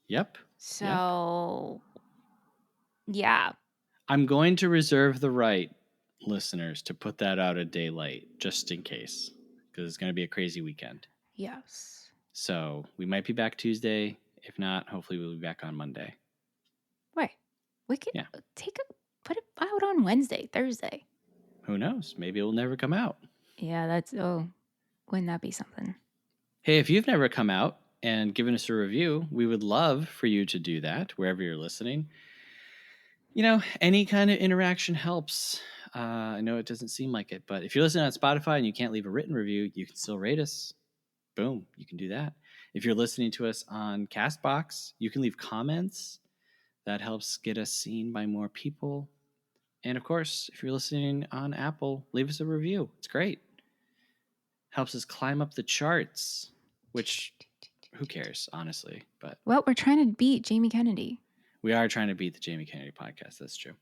Yep. So, yeah. I'm going to reserve the right, listeners, to put that out a day late, just in case, because it's going to be a crazy weekend. Yes. So we might be back Tuesday. If not, hopefully we'll be back on Monday. Right. We can put it out on Wednesday, Thursday. Who knows? Maybe it will never come out. Yeah, wouldn't that be something? Hey, if you've never come out and given us a review, we would love for you to do that wherever you're listening. Any kind of interaction helps. I know it doesn't seem like it, but if you're listening on Spotify and you can't leave a written review, you can still rate us. Boom, you can do that. If you're listening to us on Castbox, you can leave comments. That helps get us seen by more people. And of course, if you're listening on Apple, leave us a review. It's great. Helps us climb up the charts, which who cares, honestly. But well, we're trying to beat Jamie Kennedy. We are trying to beat the Jamie Kennedy podcast. That's true.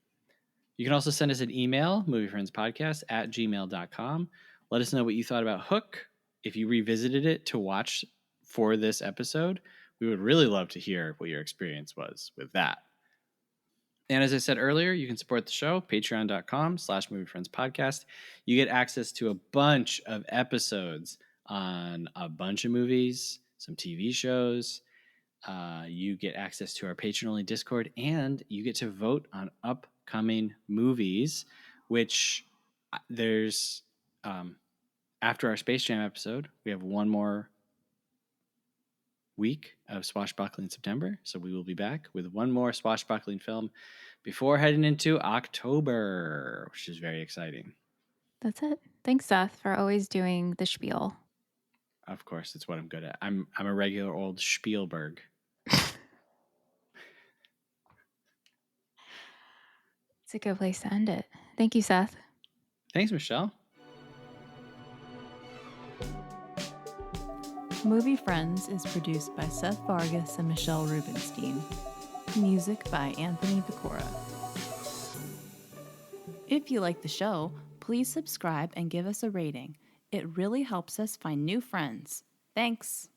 You can also send us an email, moviefriendspodcast@gmail.com. Let us know what you thought about Hook. If you revisited it to watch for this episode, we would really love to hear what your experience was with that. And as I said earlier, you can support the show, patreon.com/moviefriendspodcast. You get access to a bunch of episodes on a bunch of movies, some TV shows. You get access to our patron-only Discord, and you get to vote on upcoming movies, which there's, after our Space Jam episode, we have one more week of Swashbuckling September, so we will be back with one more swashbuckling film before heading into October, which is very exciting. That's it. Thanks, Seth, for always doing the spiel. Of course, it's what I'm good at. I'm a regular old Spielberg. It's a good place to end it. Thank you, Seth. Thanks, Michelle. Movie Friends is produced by Seth Vargas and Michelle Rubenstein. Music by Anthony Vicora. If you like the show, please subscribe and give us a rating. It really helps us find new friends. Thanks!